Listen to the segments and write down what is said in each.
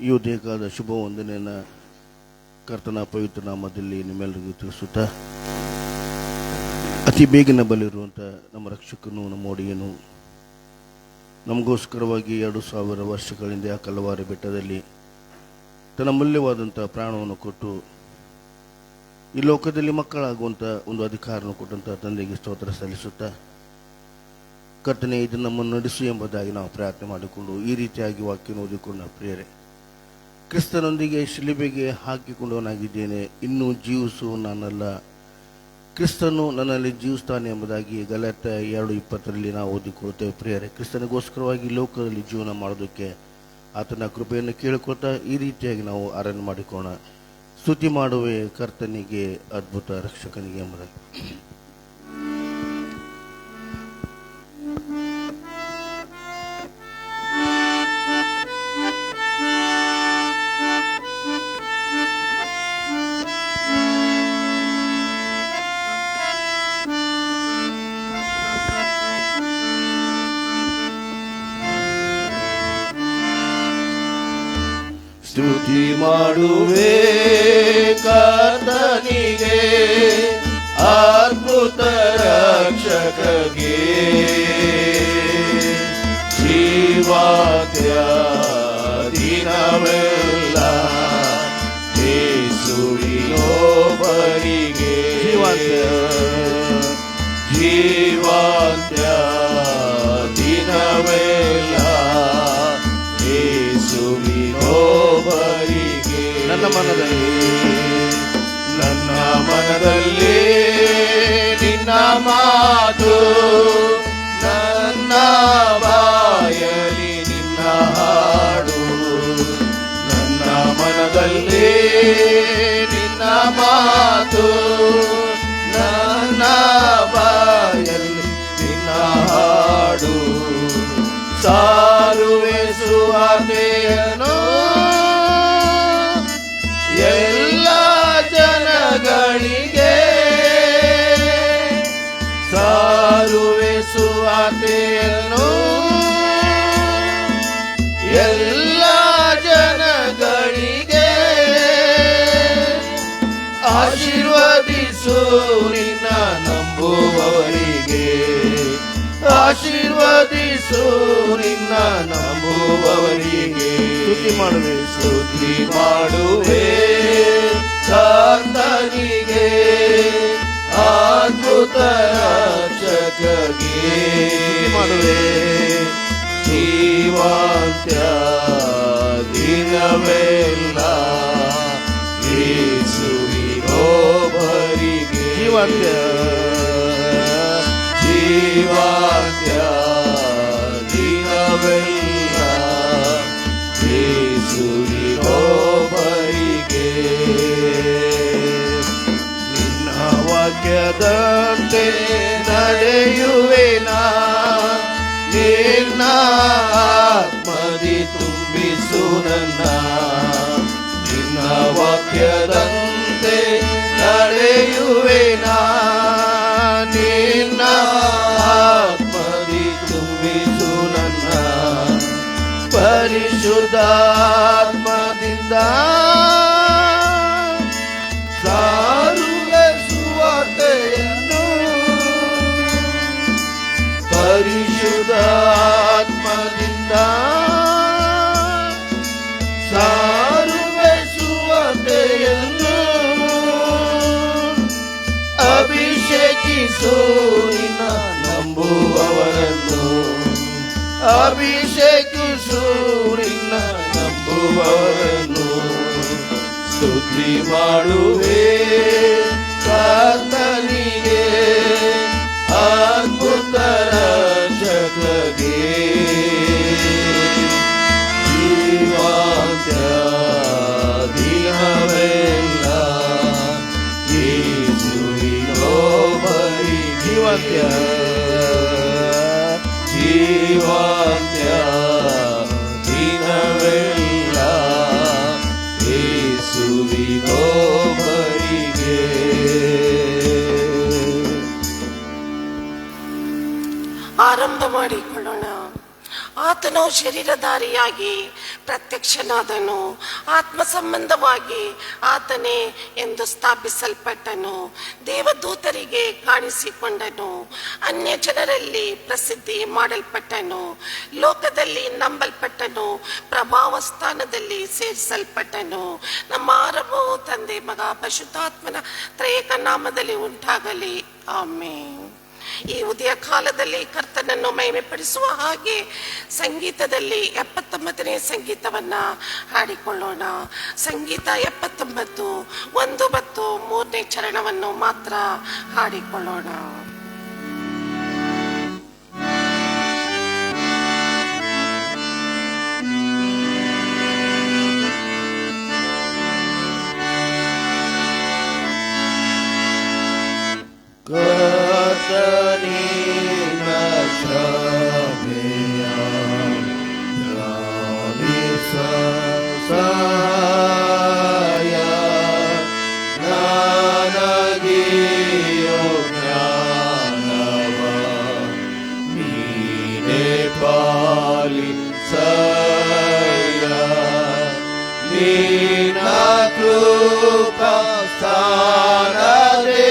ಈ ಉದಯಕಾದ ಶುಭ ವಂದನೆಯನ್ನು ಕರ್ತನ ಪವಿತ್ರ ನಾಮದಲ್ಲಿ ನಿಮ್ಮೆಲ್ಲರಿಗೂ ತಿಳಿಸುತ್ತಾ, ಅತಿ ಬೇಗನೆ ಬಲಿರುವಂಥ ನಮ್ಮ ರಕ್ಷಕನು, ನಮ್ಮ ಒಡೆಯನು, ನಮಗೋಸ್ಕರವಾಗಿ 2000 ವರ್ಷಗಳಿಂದ ಆ ಕಲ್ಲವಾರಿ ಬೆಟ್ಟದಲ್ಲಿ ತನ್ನ ಅಮೂಲ್ಯವಾದಂಥ ಪ್ರಾಣವನ್ನು ಕೊಟ್ಟು ಈ ಲೋಕದಲ್ಲಿ ಮಕ್ಕಳಾಗುವಂಥ ಒಂದು ಅಧಿಕಾರವನ್ನು ಕೊಟ್ಟಂಥ ತಂದೆಗೆ ಸ್ತೋತ್ರ ಸಲ್ಲಿಸುತ್ತಾ, ಕರ್ತನೆ ಇದನ್ನು ನಮ್ಮನ್ನು ನಡೆಸು ಎಂಬುದಾಗಿ ನಾವು ಪ್ರಾರ್ಥನೆ ಮಾಡಿಕೊಂಡು ಈ ರೀತಿಯಾಗಿ ವಾಕ್ಯವನ್ನು ಓದಿಕೊಂಡು ನಾವು ಪ್ರಿಯರೇ, ಕ್ರಿಸ್ತನೊಂದಿಗೆ ಶಿಲುಬೆಗೆ ಹಾಕಿಕೊಂಡವನಾಗಿದ್ದೇನೆ, ಇನ್ನೂ ಜೀವಿಸು ನಾನಲ್ಲ, ಕ್ರಿಸ್ತನು ನನ್ನಲ್ಲಿ ಜೀವಿಸ್ತಾನೆ ಎಂಬುದಾಗಿ ಗಲಾತ್ಯ 2:20 ನಾವು ಓದಿಕೊಳ್ಳುತ್ತೇವೆ. ಪ್ರಿಯರೇ, ಕ್ರಿಸ್ತನಿಗೋಸ್ಕರವಾಗಿ ಲೋಕದಲ್ಲಿ ಜೀವನ ಮಾಡೋದಕ್ಕೆ ಆತನ ಕೃಪೆಯನ್ನು ಕೇಳಿಕೊಳ್ತಾ ಈ ರೀತಿಯಾಗಿ ನಾವು ಆರಾಧನೆ ಮಾಡಿಕೋಣ. ಸ್ತುತಿ ಮಾಡುವೆ ಕರ್ತನಿಗೆ, ಅದ್ಭುತ ರಕ್ಷಕನಿಗೆ ಎಂಬುದಾಗಿ. ಸ್ತುತಿ ಮಾಡುವೆ ಕರ್ತನಿಗೆ, ಅದ್ಭುತ ರಕ್ಷಕಗೆ, ಜೀವಾತ್ಯ ದಿನವೆಲ್ಲ ಯೇಸುವಿನೊಬ್ಬರಿಗೆ, ಜೀವಾತ್ಯ ದಿನವೆಲ್ಲ ಯೇಸುವಿನೊಬ್ಬರಿಗೆ. ನನ್ನ ಮನದಲ್ಲಿ ನಿನ್ನ ಮಾತು, ನನ್ನ ಬಾಯಲಿ ನಿನ್ನ ಹಾಡು, ನನ್ನ ಮನದಲ್ಲಿ ನಿನ್ನ ಮಾತು, ನನ್ನ ಬಾಯಲಿ ನಿನ್ನ ಹಾಡು, ಸಾರುವೆ ಸುವಾರ್ತೆಯನ್ನು ಎಲ್ಲ ಜನಗಳಿಗೆ, ಸಾರುವೆ ಸುವಾರ್ತೆಯನ್ನು ಎಲ್ಲ ಜನಗಳಿಗೆ, ಆಶೀರ್ವದಿಸು ನಿನ್ನ ನಂಬುವವರಿಗೆ, ಆಶೀರ್ವದಿಸು ನಿನ್ನ ನಂಬುವವರಿಗೆ. ಸ್ತುತಿ ಮಾಡುವೆ ಕರ್ತನಿಗೆ, ಅದ್ಭುತ ರಕ್ಷಕಗೆ, ಜೀವಾಂತ್ಯ ದಿನವೆಲ್ಲ ಯೇಸುವಿನೊಬ್ಬರಿಗೆ, ಜೀವಾಂತ್ಯ ದಿನವೆಲ್ಲ ಯೇಸುವಿನೊಬ್ಬರಿಗೆ. ನಿನ್ನ ವಾಕ್ಯದಂತೆ ನಡೆಯುವೆನಾ, ನಿನ್ನ ಆತ್ಮದಿ ತುಂಬಿಸು ನನ್ನ, ನಿನ್ನ ವಾಕ್ಯದಂತೆ ನಡೆಯುವೆನಾ, ನಿನ್ನ ಆತ್ಮದಿ ತುಂಬಿಸು ನನ್ನ, ಪರಿಶುದ್ಧಾತ್ಮದಿಂದ ಸಾರುವೆ ಸುವಾರ್ತೆಯನ್ನು, ಪರಿಶುದ್ಧಾತ್ಮದಿಂದ ಸಾರುವೆ ಸುವಾರ್ತೆಯನ್ನು, ಅಭಿಷೇಕಿಸು ನಿನ್ನ ನಂಬುವವರನ್ನು, ಅಭಿಷೇಕಿಸು ನಿನ್ನ ನಂಬುವವರನ್ನು. ಸ್ತುತಿ ಮಾಡುವೆ ಕರ್ತನಿಗೆ, ಅದ್ಭುತ ರಕ್ಷಕಗೆ, ಜೀವಾಂತ್ಯ ದಿನವೆಲ್ಲ ಯೇಸುವಿನೊಬ್ಬರಿಗೆ, ಜೀವಾಂತ್ಯ ದಿನವೆಲ್ಲ ಯೇಸುವಿನೊಬ್ಬರಿಗೆ. ಆರಂಭ ಮಾಡಿಕೊಳ್ಳೋಣ. ಆತನು ಶರೀರಧಾರಿಯಾಗಿ ಪ್ರತ್ಯಕ್ಷನಾದನು, ಆತ್ಮ ಸಂಬಂಧವಾಗಿ ಆತನೇ ಎಂದು ಸ್ಥಾಪಿಸಲ್ಪಟ್ಟನು, ದೇವದೂತರಿಗೆ ಕಾಣಿಸಿಕೊಂಡನು, ಅನ್ಯ ಜನರಲ್ಲಿ ಪ್ರಸಿದ್ಧಿ ಮಾಡಲ್ಪಟ್ಟನು, ಲೋಕದಲ್ಲಿ ನಂಬಲ್ಪಟ್ಟನು, ಪ್ರಭಾವ ಸ್ಥಾನದಲ್ಲಿ ಸೇರಿಸಲ್ಪಟ್ಟನು. ನಮ್ಮ ಆರಂಭವು ತಂದೆ ಮಗ ಪರಿಶುದ್ಧಾತ್ಮನ ತ್ರಯೇಕ ನಾಮದಲ್ಲಿ ಉಂಟಾಗಲಿ. ಆಮೆನ್. ಈ ಉದಯ ಕಾಲದಲ್ಲಿ ಕರ್ತನನ್ನು ಮಹಿಮೆಪಡಿಸುವ ಹಾಗೆ ಸಂಗೀತದಲ್ಲಿ 79ನೇ ಸಂಗೀತವನ್ನ ಹಾಡಿಕೊಳ್ಳೋಣ. ಸಂಗೀತ 79 1 ಮತ್ತು 3ನೇ ಚರಣವನ್ನು ಮಾತ್ರ ಹಾಡಿಕೊಳ್ಳೋಣ. ಕರ್ತನಿನ ಶ್ರಮೆಯ ಧ್ಯಾನಿಸ ಸಹಾಯ ನನಗಿಯೋ ಜ್ಞಾನವ ನೀನೇ ಪಾಲಿಸಯ್ಯ. ನಿನ್ನ ಕೃಪಾ ಸ್ಥಾನದೇ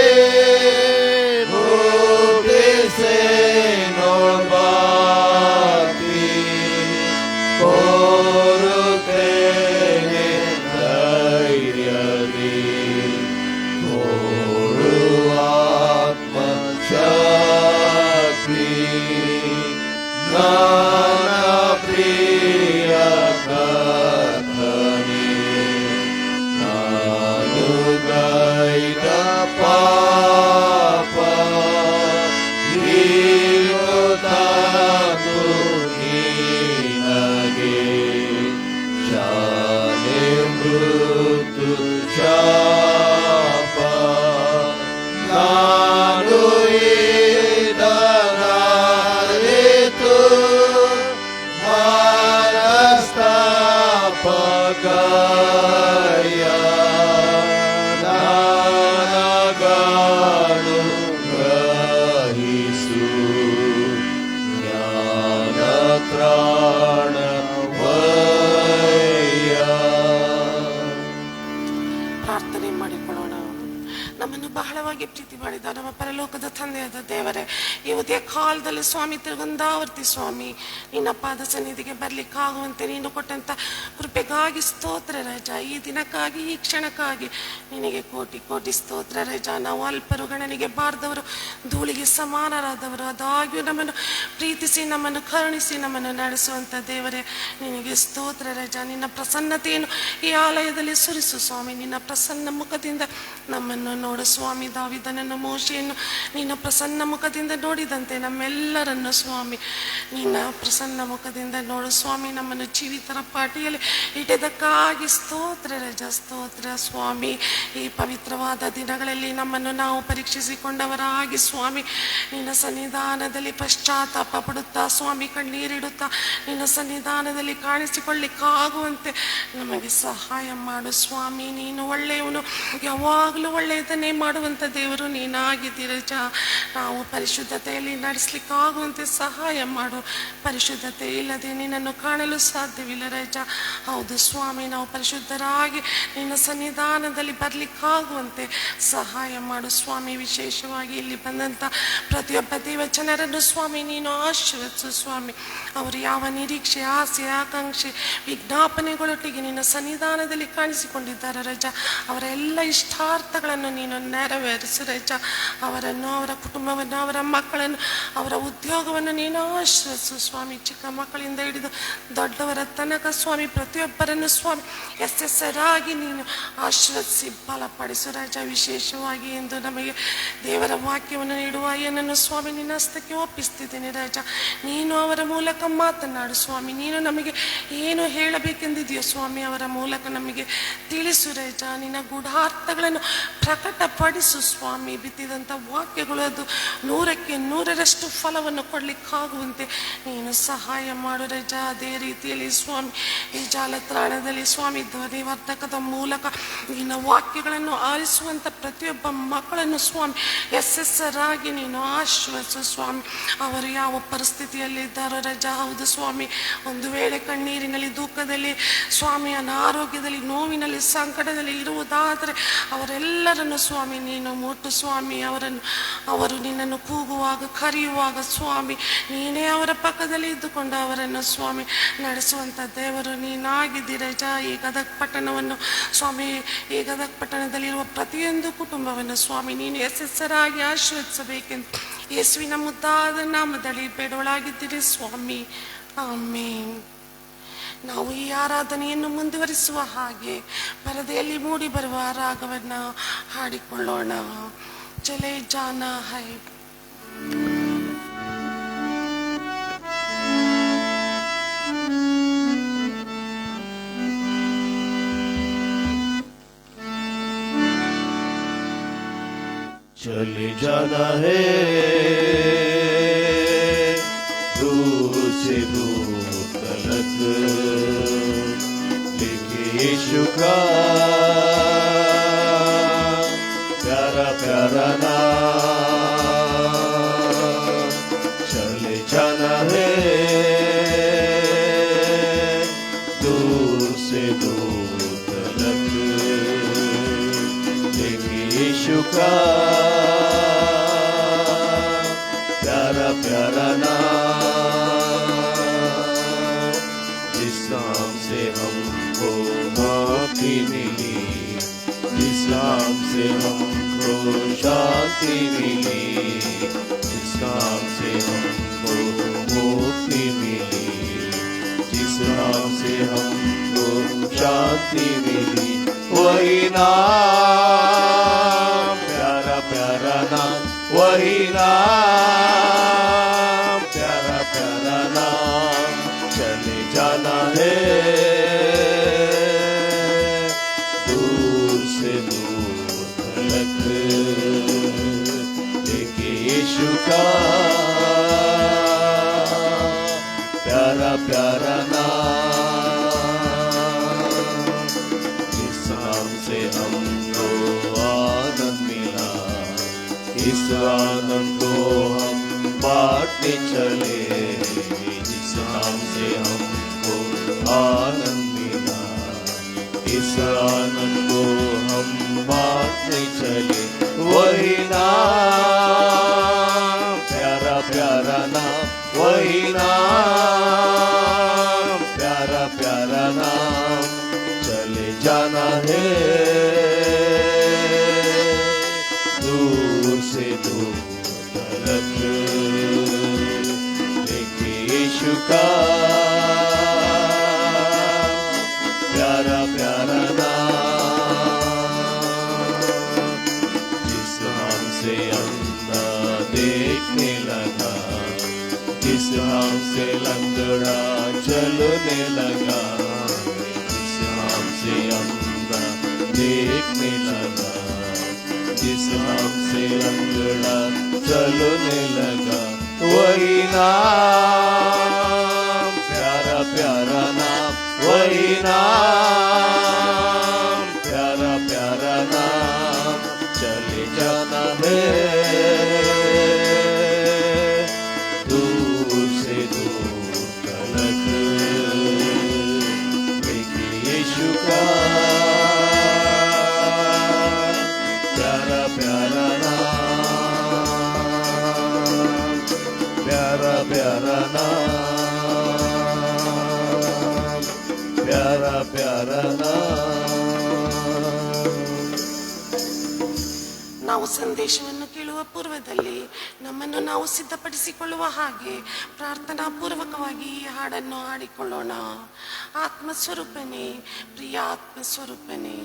ಪ್ರಾರ್ಥನೆ ಮಾಡಿಕೊಳ್ಳೋಣ. ನಮ್ಮನ್ನು ಬಹಳವಾಗಿ ಪ್ರೀತಿ ಮಾಡಿದ ನಮ್ಮ ಪರಲೋಕದ ತಂದೆಯಾದ ದೇವರೇ, ಈ ಉದಯ ಕಾಲದಲ್ಲಿ ಸ್ವಾಮಿ ತಿರುಗಂದಾವರ್ತಿ ಸ್ವಾಮಿ ನಿನ್ನ ಪಾದ ಸನ್ನಿಧಿಗೆ ಬರ್ಲಿಕ್ಕಾಗುವಂತೆ ನೀನು ಕೊಟ್ಟಂತ ಕೃಪೆಗಾಗಿ ಸ್ತೋತ್ರ ರಾಜ. ಈ ದಿನಕ್ಕಾಗಿ ಈ ಕ್ಷಣಕ್ಕಾಗಿ ನಿನಗೆ ಕೋಟಿ ಕೋಟಿ ಸ್ತೋತ್ರ ರಾಜ. ನಾವು ಅಲ್ಪರು, ಗಣನಿಗೆ ಬಾರದವರು, ಧೂಳಿಗೆ ಸಮಾನರಾದವರು, ಆದಾಗ್ಯೂ ನಮ್ಮನ್ನು ಪ್ರೀತಿಸಿ ನಮ್ಮನ್ನು ಕರುಣಿಸಿ ನಮ್ಮನ್ನು ನಡೆಸುವಂತ ದೇವರೇ ನಿನಗೆ ಸ್ತೋತ್ರ ರಾಜ. ನಿನ್ನ ಪ್ರಸನ್ನತೆಯನ್ನು ಈ ಆಲಯದಲ್ಲಿ ಸುರಿಸು ಸ್ವಾಮಿ. ನಿನ್ನ ಪ್ರಸನ್ನ ಮುಖದಿಂದ ನಮ್ಮನ್ನು ನೋಡು ಸ್ವಾಮಿ. ದಾವೀದನನ್ನು, ಮೋಶೆಯನ್ನು ನಿನ್ನ ಪ್ರಸನ್ನ ಮುಖದಿಂದ ನೋಡಿದಂತೆ ನಮ್ಮೆಲ್ಲರನ್ನು ಸ್ವಾಮಿ ನಿನ್ನ ಪ್ರಸನ್ನ ಮುಖದಿಂದ ನೋಡು ಸ್ವಾಮಿ. ನಮ್ಮನ್ನು ಜೀವಿತರ ಪಾಟಿಯಲ್ಲಿ ಇಟ್ಟದಕ್ಕಾಗಿ ಸ್ತೋತ್ರ ರಜ, ಸ್ತೋತ್ರ ಸ್ವಾಮಿ. ಈ ಪವಿತ್ರವಾದ ದಿನಗಳಲ್ಲಿ ನಮ್ಮನ್ನು ನಾವು ಪರೀಕ್ಷಿಸಿಕೊಂಡವರಾಗಿ ಸ್ವಾಮಿ ನಿನ್ನ ಸನ್ನಿಧಾನದಲ್ಲಿ ಪಶ್ಚಾತ್ತಾಪ ಪಡುತ್ತಾ ಸ್ವಾಮಿ, ಕಣ್ಣೀರಿಡುತ್ತಾ ನಿನ್ನ ಸನ್ನಿಧಾನದಲ್ಲಿ ಕಾಣಿಸಿಕೊಳ್ಳಿಕ್ಕಾಗುವಂತೆ ನಮಗೆ ಸಹಾಯ ಮಾಡು ಸ್ವಾಮಿ. ನೀನು ಒಳ್ಳೆಯವನು, ಯಾವಾಗಲೂ ಒಳ್ಳೆಯದನ್ನೇ ಮಾಡುವಂಥ ದೇವರು ನೀನಾಗಿದ್ದೀರಜ. ನಾವು ಪರಿಶುದ್ಧತೆಯಲ್ಲಿ ನಡೆಸಲಿಕ್ಕಾಗುವಂತೆ ಸಹಾಯ ಮಾಡು. ಪರಿಶುದ್ಧತೆ ಇಲ್ಲದೆ ನಿನ್ನನ್ನು ಕಾಣಲು ಸಾಧ್ಯವಿಲ್ಲ ರಜ. ಹೌದು ಸ್ವಾಮಿ, ನಾವು ಪರಿಶುದ್ಧರಾಗಿ ನಿನ್ನ ಸನ್ನಿಧಾನದಲ್ಲಿ ಬರಲಿಕ್ಕಾಗುವಂತೆ ಸಹಾಯ ಮಾಡು ಸ್ವಾಮಿ. ವಿಶೇಷವಾಗಿ ಇಲ್ಲಿ ಬಂದಂಥ ಪ್ರತಿಯೊಬ್ಬ ದೇವಜನರನ್ನು ಸ್ವಾಮಿ ನೀನು ಆಶೀರ್ವದಿಸು ಸ್ವಾಮಿ. ಅವರು ಯಾವ ನಿರೀಕ್ಷೆ, ಆಸೆ, ಆಕಾಂಕ್ಷೆ, ವಿಜ್ಞಾಪನೆಗಳೊಟ್ಟಿಗೆ ನಿನ್ನ ಸನ್ನಿಧಾನದಲ್ಲಿ ಕಾಣಿಸಿಕೊಂಡಿದ್ದಾರೆ ರಜ. ಅವರ ಎಲ್ಲ ಇಷ್ಟಾರ್ಥಗಳನ್ನು ನೀನು ನೆರವೇರಿಸು ರಜ. ಅವರನ್ನು, ಅವರ ಕುಟುಂಬವನ್ನು, ಅವರ ಮಕ್ಕಳನ್ನು, ಅವರ ಉದ್ಯೋಗವನ್ನು ನೀನು ಆಶ್ರಯಿಸು ಸ್ವಾಮಿ. ಚಿಕ್ಕ ಮಕ್ಕಳಿಂದ ಹಿಡಿದು ದೊಡ್ಡವರ ತನಕ ಸ್ವಾಮಿ ಪ್ರತಿಯೊಬ್ಬರನ್ನು ಸ್ವಾಮಿ ಎಸ್ಸೆಸರಾಗಿ ನೀನು ಆಶ್ರಯಿಸಿ ಬಲಪಡಿಸು ರಾಜ. ವಿಶೇಷವಾಗಿ ಎಂದು ನಮಗೆ ದೇವರ ವಾಕ್ಯವನ್ನು ನೀಡುವ ಏನನ್ನು ಸ್ವಾಮಿ ನಿನ್ನ ಹಸ್ತಕ್ಕೆ ಒಪ್ಪಿಸ್ತಿದ್ದೇನೆ ರಾಜ. ನೀನು ಅವರ ಮೂಲಕ ಮಾತನಾಡು ಸ್ವಾಮಿ. ನೀನು ನಮಗೆ ಏನು ಹೇಳಬೇಕೆಂದಿದೆಯೋ ಸ್ವಾಮಿ ಅವರ ಮೂಲಕ ನಮಗೆ ತಿಳಿಸು ರಾಜ. ನಿನ್ನ ಗೂಢಾರ್ಥಗಳನ್ನು ಪ್ರಕಟಪಡಿಸು ಸ್ವಾಮಿ. ಬಿತ್ತಿದಂಥ ವಾಕ್ಯಗಳು ಅದು 100ಕ್ಕೆ ನೂರರಷ್ಟು ಫಲವನ್ನು ಕೊಡಲಿಕ್ಕಾಗುವಂತೆ ನೀನು ಸಹಾಯ ಮಾಡು ರಜ. ಅದೇ ರೀತಿಯಲ್ಲಿ ಸ್ವಾಮಿ ಈ ಜಾಲತಾಣದಲ್ಲಿ ಸ್ವಾಮಿ ಧ್ವನಿವರ್ಧಕದ ಮೂಲಕ ನಿನ್ನ ವಾಕ್ಯಗಳನ್ನು ಆಲಿಸುವಂಥ ಪ್ರತಿಯೊಬ್ಬ ಮಕ್ಕಳನ್ನು ಸ್ವಾಮಿ ಯಶಸ್ಸರಾಗಿ ನೀನು ಆಶ್ವಸು ಸ್ವಾಮಿ. ಅವರು ಯಾವ ಪರಿಸ್ಥಿತಿಯಲ್ಲಿದ್ದಾರೋ ರಜ. ಹೌದು ಸ್ವಾಮಿ, ಒಂದು ವೇಳೆ ಕಣ್ಣೀರಿನಲ್ಲಿ, ದುಃಖದಲ್ಲಿ ಸ್ವಾಮಿ, ಅನಾರೋಗ್ಯದಲ್ಲಿ, ನೋವಿನಲ್ಲಿ, ಸಂಕಟದಲ್ಲಿ ಇರುವುದಾದರೆ ಅವರೆಲ್ಲರನ್ನು ಸ್ವಾಮಿ ನೀನು ಮುಟ್ಟು ಸ್ವಾಮಿ. ಅವರು ನಿನ್ನನ್ನು ಕೂಗುವಾಗ, ಕರೆಯುವಾಗ ಸ್ವಾಮಿ ನೀನೇ ಅವರ ಪಕ್ಕದಲ್ಲಿ ಇದ್ದುಕೊಂಡು ಅವರನ್ನು ಸ್ವಾಮಿ ನಡೆಸುವಂಥ ದೇವರು ನೀನಾಗಿದ್ದೀರಜ. ಈ ಗದಗ ಪಟ್ಟಣವನ್ನು ಸ್ವಾಮಿ, ಈ ಗದಗ ಪಟ್ಟಣದಲ್ಲಿರುವ ಪ್ರತಿಯೊಂದು ಕುಟುಂಬವನ್ನು ಸ್ವಾಮಿ ನೀನು ಯಶಸ್ಸರಾಗಿ ಆಶೀರ್ವದಿಸಬೇಕೆಂದು ಯೇಸುವಿನ ಮುದ್ದಾದ ನಾಮದಲ್ಲಿ ಬೇಡವಳಾಗಿದ್ದೀರಿ ಸ್ವಾಮಿ. ಆಮೇನ್. ನಾವು ಈ ಆರಾಧನೆಯನ್ನು ಮುಂದುವರಿಸುವ ಹಾಗೆ ಪರದೆಯಲ್ಲಿ ಮೂಡಿ ಬರುವ ರಾಗವನ್ನು ಹಾಡಿಕೊಳ್ಳೋಣ. ಚಲೇ ಜಾನಾ ಹೈ. चले जाना है दूर से दूर तलक, लेके यीशु का प्यारा प्यारा नाम। चले जाना है दूर से दूर तलक, लेके यीशु का प्यारा नाम। जिस नाम से हमको माफी मिली, जिस नाम से हमको शांति मिली, जिस नाम से हमको मुक्ति मिली, जिस नाम से हमको शांति मिली, वही नाम, प्यारा प्यारा नाम, वही नाम, प्यारा प्यारा नाम। चले जाना है दूर से दूर तलक, लेके यीशु का प्यारा प्यारा नाम। जिस नाम से हमको आनंद मिला, इस आनंद को हम बांटने चले। जिस नाम से हमको आनंद मिला, इस आनंद को हम बांटने चले। वही नाम, प्यारा प्यारा नाम, वही नाम, प्यारा प्यारा नाम। चले जाना है दूर से दूर तलक, लेके यीशु का प्यारा प्यारा नाम। जिस नाम से अंधा देखने लगा, जिस नाम से लंगड़ा चलने लगा, जिस नाम से अंधा देखने लगा, जिस नाम से लंगड़ा चलने लगा, वही नाम, प्यारा प्यारा नाम, वही नाम, प्यारा प्यारा नाम। चले जाना है दूर से दूर तलक, लेके यीशु का प्यारा प्यारा नाम, प्यारा प्यारा नाम, प्यारा प्यारा नाम। ನಾವು ಸಂದೇಶವನ್ನು ಕೇಳುವ ಪೂರ್ವದಲ್ಲಿ ನಮ್ಮನ್ನು ನಾವು ಸಿದ್ಧಪಡಿಸಿಕೊಳ್ಳುವ ಹಾಗೆ ಪ್ರಾರ್ಥನಾ ಪೂರ್ವಕವಾಗಿ ಈ ಹಾಡನ್ನು ಹಾಡಿಕೊಳ್ಳೋಣ. ಆತ್ಮಸ್ವರೂಪನೇ, ಪ್ರಿಯ ಆತ್ಮಸ್ವರೂಪನೇ.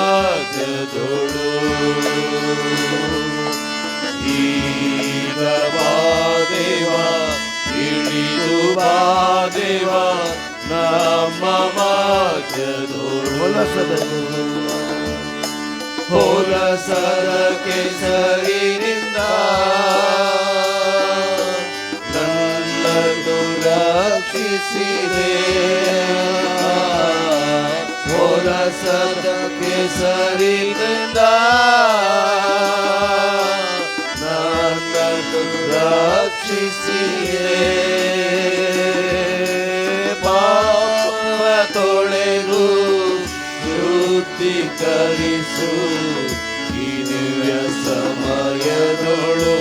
ಮಧ್ಯದೊಳು ಈಗ ಬಾ ದೇವ, ಇಳಿದು ಬಾ ದೇವ ನಮ್ಮ ಮಧ್ಯದೊಳು. ಹೊಲಸದ ಕೆಸರಿನಿಂದ ನನ್ನನ್ನು ರಕ್ಷಿಸಿದೆ. ಹೊಲಸದ ಕೆಸರಿನಿಂದ ನನ್ನನ್ನು ರಕ್ಷಿಸಿದೆ. ಪಾಪ ತೊಳೆದು ಶುದ್ಧೀಕರಿಸು ಈ ದಿವ್ಯ ಸಮಯದೊಳು.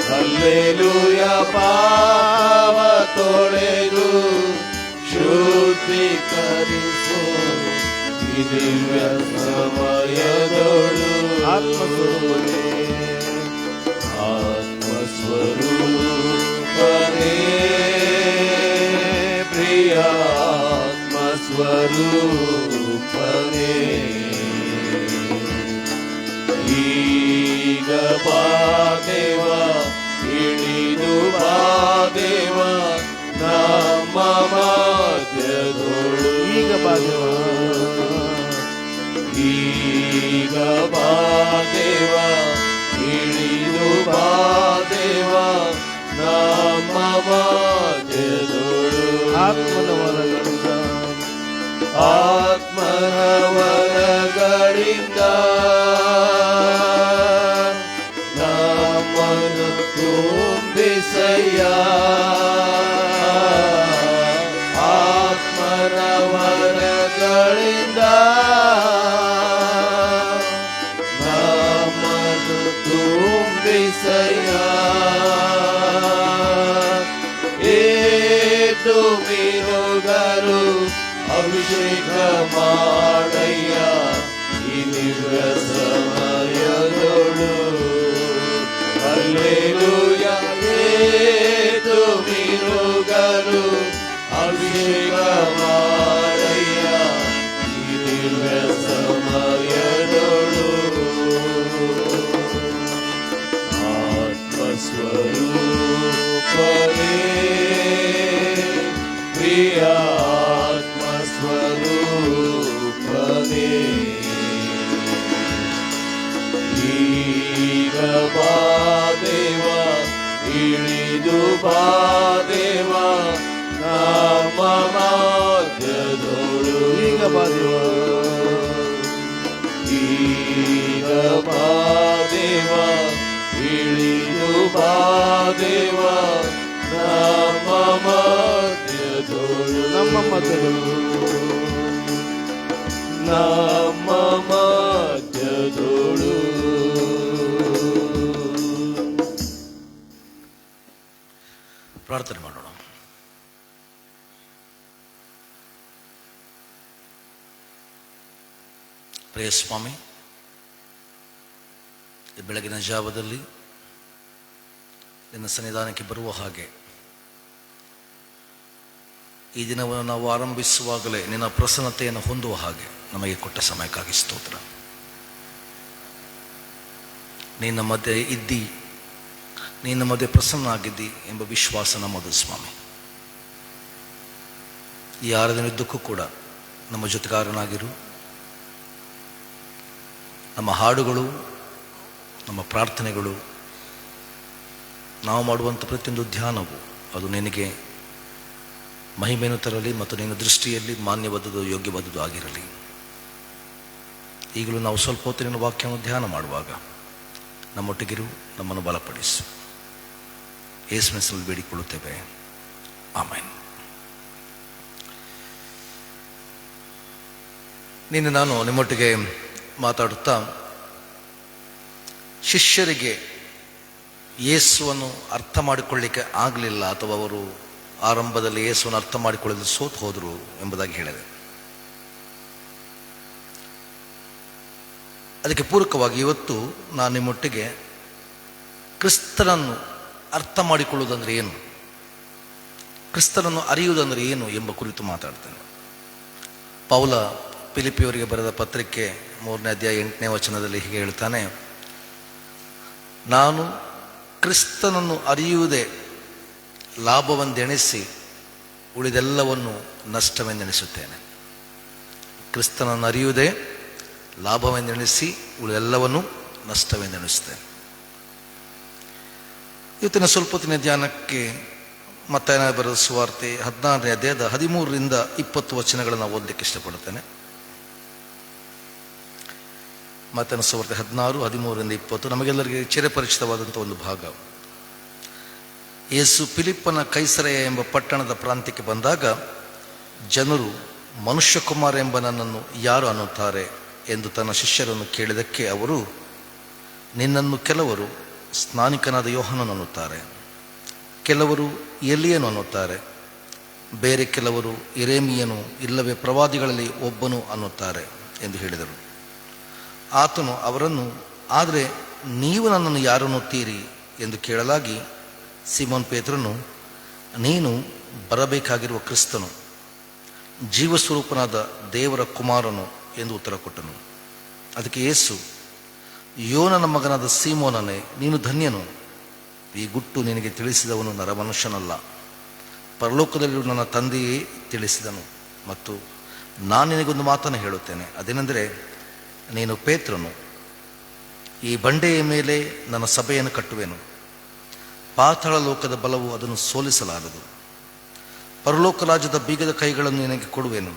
ಹಲ್ಲೆಲೂಯ. ಪಾಪ ತೊಳೆದು ಶುದ್ಧೀಕರಿಸು ಈ ದಿವ್ಯ ಸಮಯದೊಳು. ಆತ್ಮಸ್ವರೂಪನೇ ಪ್ರಿಯ ಆತ್ಮಸ್ವರೂಪನೇ, ಈಗ ಬಾ ದೇವ, ಇಳಿದು ಬಾ ದೇವ ನಮ್ಮ ಮಧ್ಯದೊಳು. ಈಗ ಬಾ ದೇವ, ಈಗ ಬಾ ದೇವ, ಇಳಿದು ಬಾ ದೇವ ನಮ್ಮ ಮಧ್ಯದೊಳು. ಆತ್ಮನ ವರಗಳಿಂದ ನಮ್ಮನ್ನು ತುಂಬಿಸಯ್ಯ. ಆತ್ಮನ ವರಗಳಿಂದ ನಮ್ಮನ್ನು ತುಂಬಿಸಯ್ಯ. ಏತು ಮೀನುಗರು ಅಭಿಷೇಕ ಮಾಡಯ್ಯ ಈ ದಿವ್ಯ ಸಮಯದೊಳು. ಹಲ್ಲೆಲೂಯ. ಏತು ಮೀನುಗರು ಅಭಿಷೇಕ ಮಾಡಯ್ಯ ಈ ದಿವ್ಯ ಸಮಯದೊಳು. ಆತ್ಮಸ್ವರೂಪನೇ ಪ್ರಿಯ ಆತ್ಮಸ್ವರೂಪನೇ, ಈಗ ಬಾ ದೇವ, ಇಳಿದು ಬಾ ದೇವ ನಮ್ಮ ಮಧ್ಯದೊಳು. ಈಗ ಬಾ ದೇವ, ಈಗ ಬಾ ದೇವ, ಇಳಿದು ಬಾ ದೇವ ನಮ್ಮ ಮಧ್ಯದೊಳು. ನಮ್ಮ ಮಧ್ಯದೊಳು, ನಮ್ಮ ಮಧ್ಯದೊಳು. ಪ್ರಾರ್ಥನೆ ಮಾಡೋಣ. ಪ್ರಿಯ ಸ್ವಾಮಿ, ಈ ಬೆಳಗಿನ ಜಾವದಲ್ಲಿ ನಿನ್ನ ಸನ್ನಿಧಾನಕ್ಕೆ ಬರುವ ಹಾಗೆ ಈ ದಿನವನ್ನು ನಾವು ಆರಂಭಿಸುವಾಗಲೇ ನಿನ್ನ ಪ್ರಸನ್ನತೆಯನ್ನು ಹೊಂದುವ ಹಾಗೆ ನಮಗೆ ಕೊಟ್ಟ ಸಮಯಕ್ಕಾಗಿ ಸ್ತೋತ್ರ. ನಿನ್ನ ಮಧ್ಯೆ ಇದ್ದಿ, ನಿನ್ನ ಮಧ್ಯೆ ಪ್ರಸನ್ನ ಆಗಿದ್ದಿ ಎಂಬ ವಿಶ್ವಾಸ ನಮ್ಮದು ಸ್ವಾಮಿ. ಈ 6 ದಿನದ್ದಕ್ಕೂ ಕೂಡ ನಮ್ಮ ಜೊತೆಗಾರನಾಗಿರು. ನಮ್ಮ ಹಾಡುಗಳು, ನಮ್ಮ ಪ್ರಾರ್ಥನೆಗಳು, ನಾವು ಮಾಡುವಂಥ ಪ್ರತಿಯೊಂದು ಧ್ಯಾನವು ಅದು ನಿನಗೆ ಮಹಿಮೆಯನ್ನು ತರಲಿ ಮತ್ತು ನಿನ್ನ ದೃಷ್ಟಿಯಲ್ಲಿ ಮಾನ್ಯವಾದದ್ದು, ಯೋಗ್ಯವಾದದ್ದು ಆಗಿರಲಿ. ಈಗಲೂ ನಾವು ಸ್ವಲ್ಪ ಹೊತ್ತು ನಿನ್ನ ವಾಕ್ಯವನ್ನು ಧ್ಯಾನ ಮಾಡುವಾಗ ನಮ್ಮೊಟ್ಟಿಗಿರು, ನಮ್ಮನ್ನು ಬಲಪಡಿಸು. ಯೇಸುವಿನ ಹೆಸರಲ್ಲಿ ಬೇಡಿಕೊಳ್ಳುತ್ತೇವೆ, ಆಮೆನ್. ನಿನ್ನೆ ನಾನು ನಿಮ್ಮೊಟ್ಟಿಗೆ ಮಾತಾಡುತ್ತಾ ಶಿಷ್ಯರಿಗೆ ಯೇಸುವನ್ನು ಅರ್ಥ ಮಾಡಿಕೊಳ್ಳಿಕ್ಕೆ ಆಗಲಿಲ್ಲ, ಅಥವಾ ಅವರು ಆರಂಭದಲ್ಲಿ ಯೇಸುವನ್ನು ಅರ್ಥ ಮಾಡಿಕೊಳ್ಳಲು ಸೋತು ಹೋದರು ಎಂಬುದಾಗಿ ಹೇಳಿದೆ. ಅದಕ್ಕೆ ಪೂರಕವಾಗಿ ಇವತ್ತು ನಾನು ನಿಮ್ಮೊಟ್ಟಿಗೆ ಕ್ರಿಸ್ತನನ್ನು ಅರ್ಥ ಮಾಡಿಕೊಳ್ಳುವುದಂದರೆ ಏನು, ಕ್ರಿಸ್ತನನ್ನು ಅರಿಯುವುದಂದರೆ ಏನು ಎಂಬ ಕುರಿತು ಮಾತಾಡ್ತೇನೆ. ಪೌಲ ಫಿಲಿಪಿಯವರಿಗೆ ಬರೆದ ಪತ್ರಿಕೆ 3ನೇ ಅಧ್ಯಾಯ 8ನೇ ವಚನದಲ್ಲಿ ಹೀಗೆ ಹೇಳ್ತಾನೆ, ನಾನು ಕ್ರಿಸ್ತನನ್ನು ಅರಿಯುವುದೇ ಲಾಭವೆಂದೆಣಿಸಿ ಉಳಿದೆಲ್ಲವನ್ನು ನಷ್ಟವೆಂದೆಣಿಸುತ್ತೇನೆ. ಕ್ರಿಸ್ತನನ್ನು ಅರಿಯುವುದೇ ಲಾಭವೆಂದೆಣಿಸಿ ಉಳಿದೆಲ್ಲವನ್ನು ನಷ್ಟವೆಂದೆಣಿಸುತ್ತೇನೆ. ಇವತ್ತಿನ ಸ್ವಲ್ಪ ಹೊತ್ತಿನ ಧ್ಯಾನಕ್ಕೆ ಮತ್ತಾಯನ ಬರೆದ ಸುವಾರ್ತೆ 16ನೇ ಅಧ್ಯಾಯದ 13ರಿಂದ 20 ವಚನಗಳನ್ನು ಓದಲಿಕ್ಕೆ ಇಷ್ಟಪಡುತ್ತೇನೆ. ಮತ್ತಾಯನ ಸುವಾರ್ತೆ 16, 13ರಿಂದ 20 ನಮಗೆಲ್ಲರಿಗೆ ಚಿರಪರಿಚಿತವಾದಂಥ ಒಂದು ಭಾಗ. ಯೇಸು ಫಿಲಿಪ್ಪನ ಕೈಸರೆಯ ಎಂಬ ಪಟ್ಟಣದ ಪ್ರಾಂತ್ಯಕ್ಕೆ ಬಂದಾಗ ಜನರು ಮನುಷ್ಯಕುಮಾರ ಎಂಬ ನನ್ನನ್ನು ಯಾರು ಅನ್ನುತ್ತಾರೆ ಎಂದು ತನ್ನ ಶಿಷ್ಯರನ್ನು ಕೇಳಿದಕ್ಕೆ ಅವರು, ನಿನ್ನನ್ನು ಕೆಲವರು ಸ್ನಾನಿಕನಾದ ಯೋಹಾನನು ಅನ್ನುತ್ತಾರೆ, ಕೆಲವರು ಎಲಿಯನು ಅನ್ನುತ್ತಾರೆ, ಬೇರೆ ಕೆಲವರು ಯೆರೆಮೀಯನು ಇಲ್ಲವೇ ಪ್ರವಾದಿಗಳಲ್ಲಿ ಒಬ್ಬನು ಅನ್ನುತ್ತಾರೆ ಎಂದು ಹೇಳಿದರು. ಆತನು ಅವರನ್ನು, ಆದರೆ ನೀವು ನನ್ನನ್ನು ಯಾರು ಅನ್ನುತ್ತೀರಿ ಎಂದು ಕೇಳಲಾಗಿ ಸೀಮೋನ್ ಪೇತ್ರನು, ನೀನು ಬರಬೇಕಾಗಿರುವ ಕ್ರಿಸ್ತನು, ಜೀವಸ್ವರೂಪನಾದ ದೇವರ ಕುಮಾರನು ಎಂದು ಉತ್ತರ ಕೊಟ್ಟನು. ಅದಕ್ಕೆ ಯೇಸು, ಯೋನನ ಮಗನಾದ ಸೀಮೋನನೇ, ನೀನು ಧನ್ಯನು. ಈ ಗುಟ್ಟು ನಿನಗೆ ತಿಳಿಸಿದವನು ನರಮನುಷ್ಯನಲ್ಲ, ಪರಲೋಕದಲ್ಲಿರುವ ನನ್ನ ತಂದೆಯೇ ತಿಳಿಸಿದನು. ಮತ್ತು ನಾನು ನಿನಗೊಂದು ಮಾತನ್ನು ಹೇಳುತ್ತೇನೆ, ಅದೇನೆಂದರೆ, ನೀನು ಪೇತ್ರನು, ಈ ಬಂಡೆಯ ಮೇಲೆ ನನ್ನ ಸಭೆಯನ್ನು ಕಟ್ಟುವೆನು. ಪಾತಾಳ ಲೋಕದ ಬಲವು ಅದನ್ನು ಸೋಲಿಸಲಾರದು. ಪರಲೋಕ ರಾಜ್ಯದ ಬೀಗದ ಕೈಗಳನ್ನು ನಿನಗೆ ಕೊಡುವೆನು.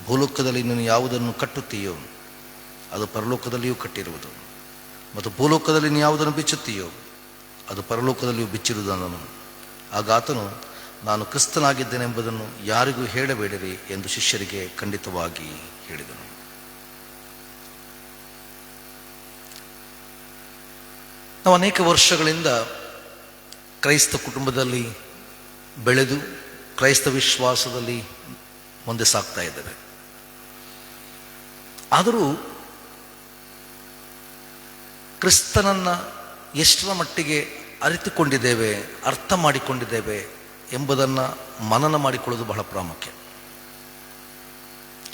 ಭೂಲೋಕದಲ್ಲಿ ನೀನು ಯಾವುದನ್ನು ಕಟ್ಟುತ್ತೀಯೋ ಅದು ಪರಲೋಕದಲ್ಲಿಯೂ ಕಟ್ಟಿರುವುದು, ಮತ್ತು ಭೂಲೋಕದಲ್ಲಿ ನೀನು ಯಾವುದನ್ನು ಬಿಚ್ಚುತ್ತೀಯೋ ಅದು ಪರಲೋಕದಲ್ಲಿಯೂ ಬಿಚ್ಚಿರುವುದನ್ನು. ಆಗ ಆತನು, ನಾನು ಕ್ರಿಸ್ತನಾಗಿದ್ದೇನೆಂಬುದನ್ನು ಯಾರಿಗೂ ಹೇಳಬೇಡಿರಿ ಎಂದು ಶಿಷ್ಯರಿಗೆ ಖಂಡಿತವಾಗಿ ಹೇಳಿದನು. ನಾವು ಅನೇಕ ವರ್ಷಗಳಿಂದ ಕ್ರೈಸ್ತ ಕುಟುಂಬದಲ್ಲಿ ಬೆಳೆದು ಕ್ರೈಸ್ತ ವಿಶ್ವಾಸದಲ್ಲಿ ಮುಂದೆ ಸಾಗ್ತಾ ಇದ್ದೇವೆ. ಆದರೂ ಕ್ರಿಸ್ತನನ್ನು ಎಷ್ಟರ ಮಟ್ಟಿಗೆ ಅರಿತುಕೊಂಡಿದ್ದೇವೆ, ಅರ್ಥ ಮಾಡಿಕೊಂಡಿದ್ದೇವೆ ಎಂಬುದನ್ನು ಮನನ ಮಾಡಿಕೊಳ್ಳೋದು ಬಹಳ ಪ್ರಾಮುಖ್ಯ.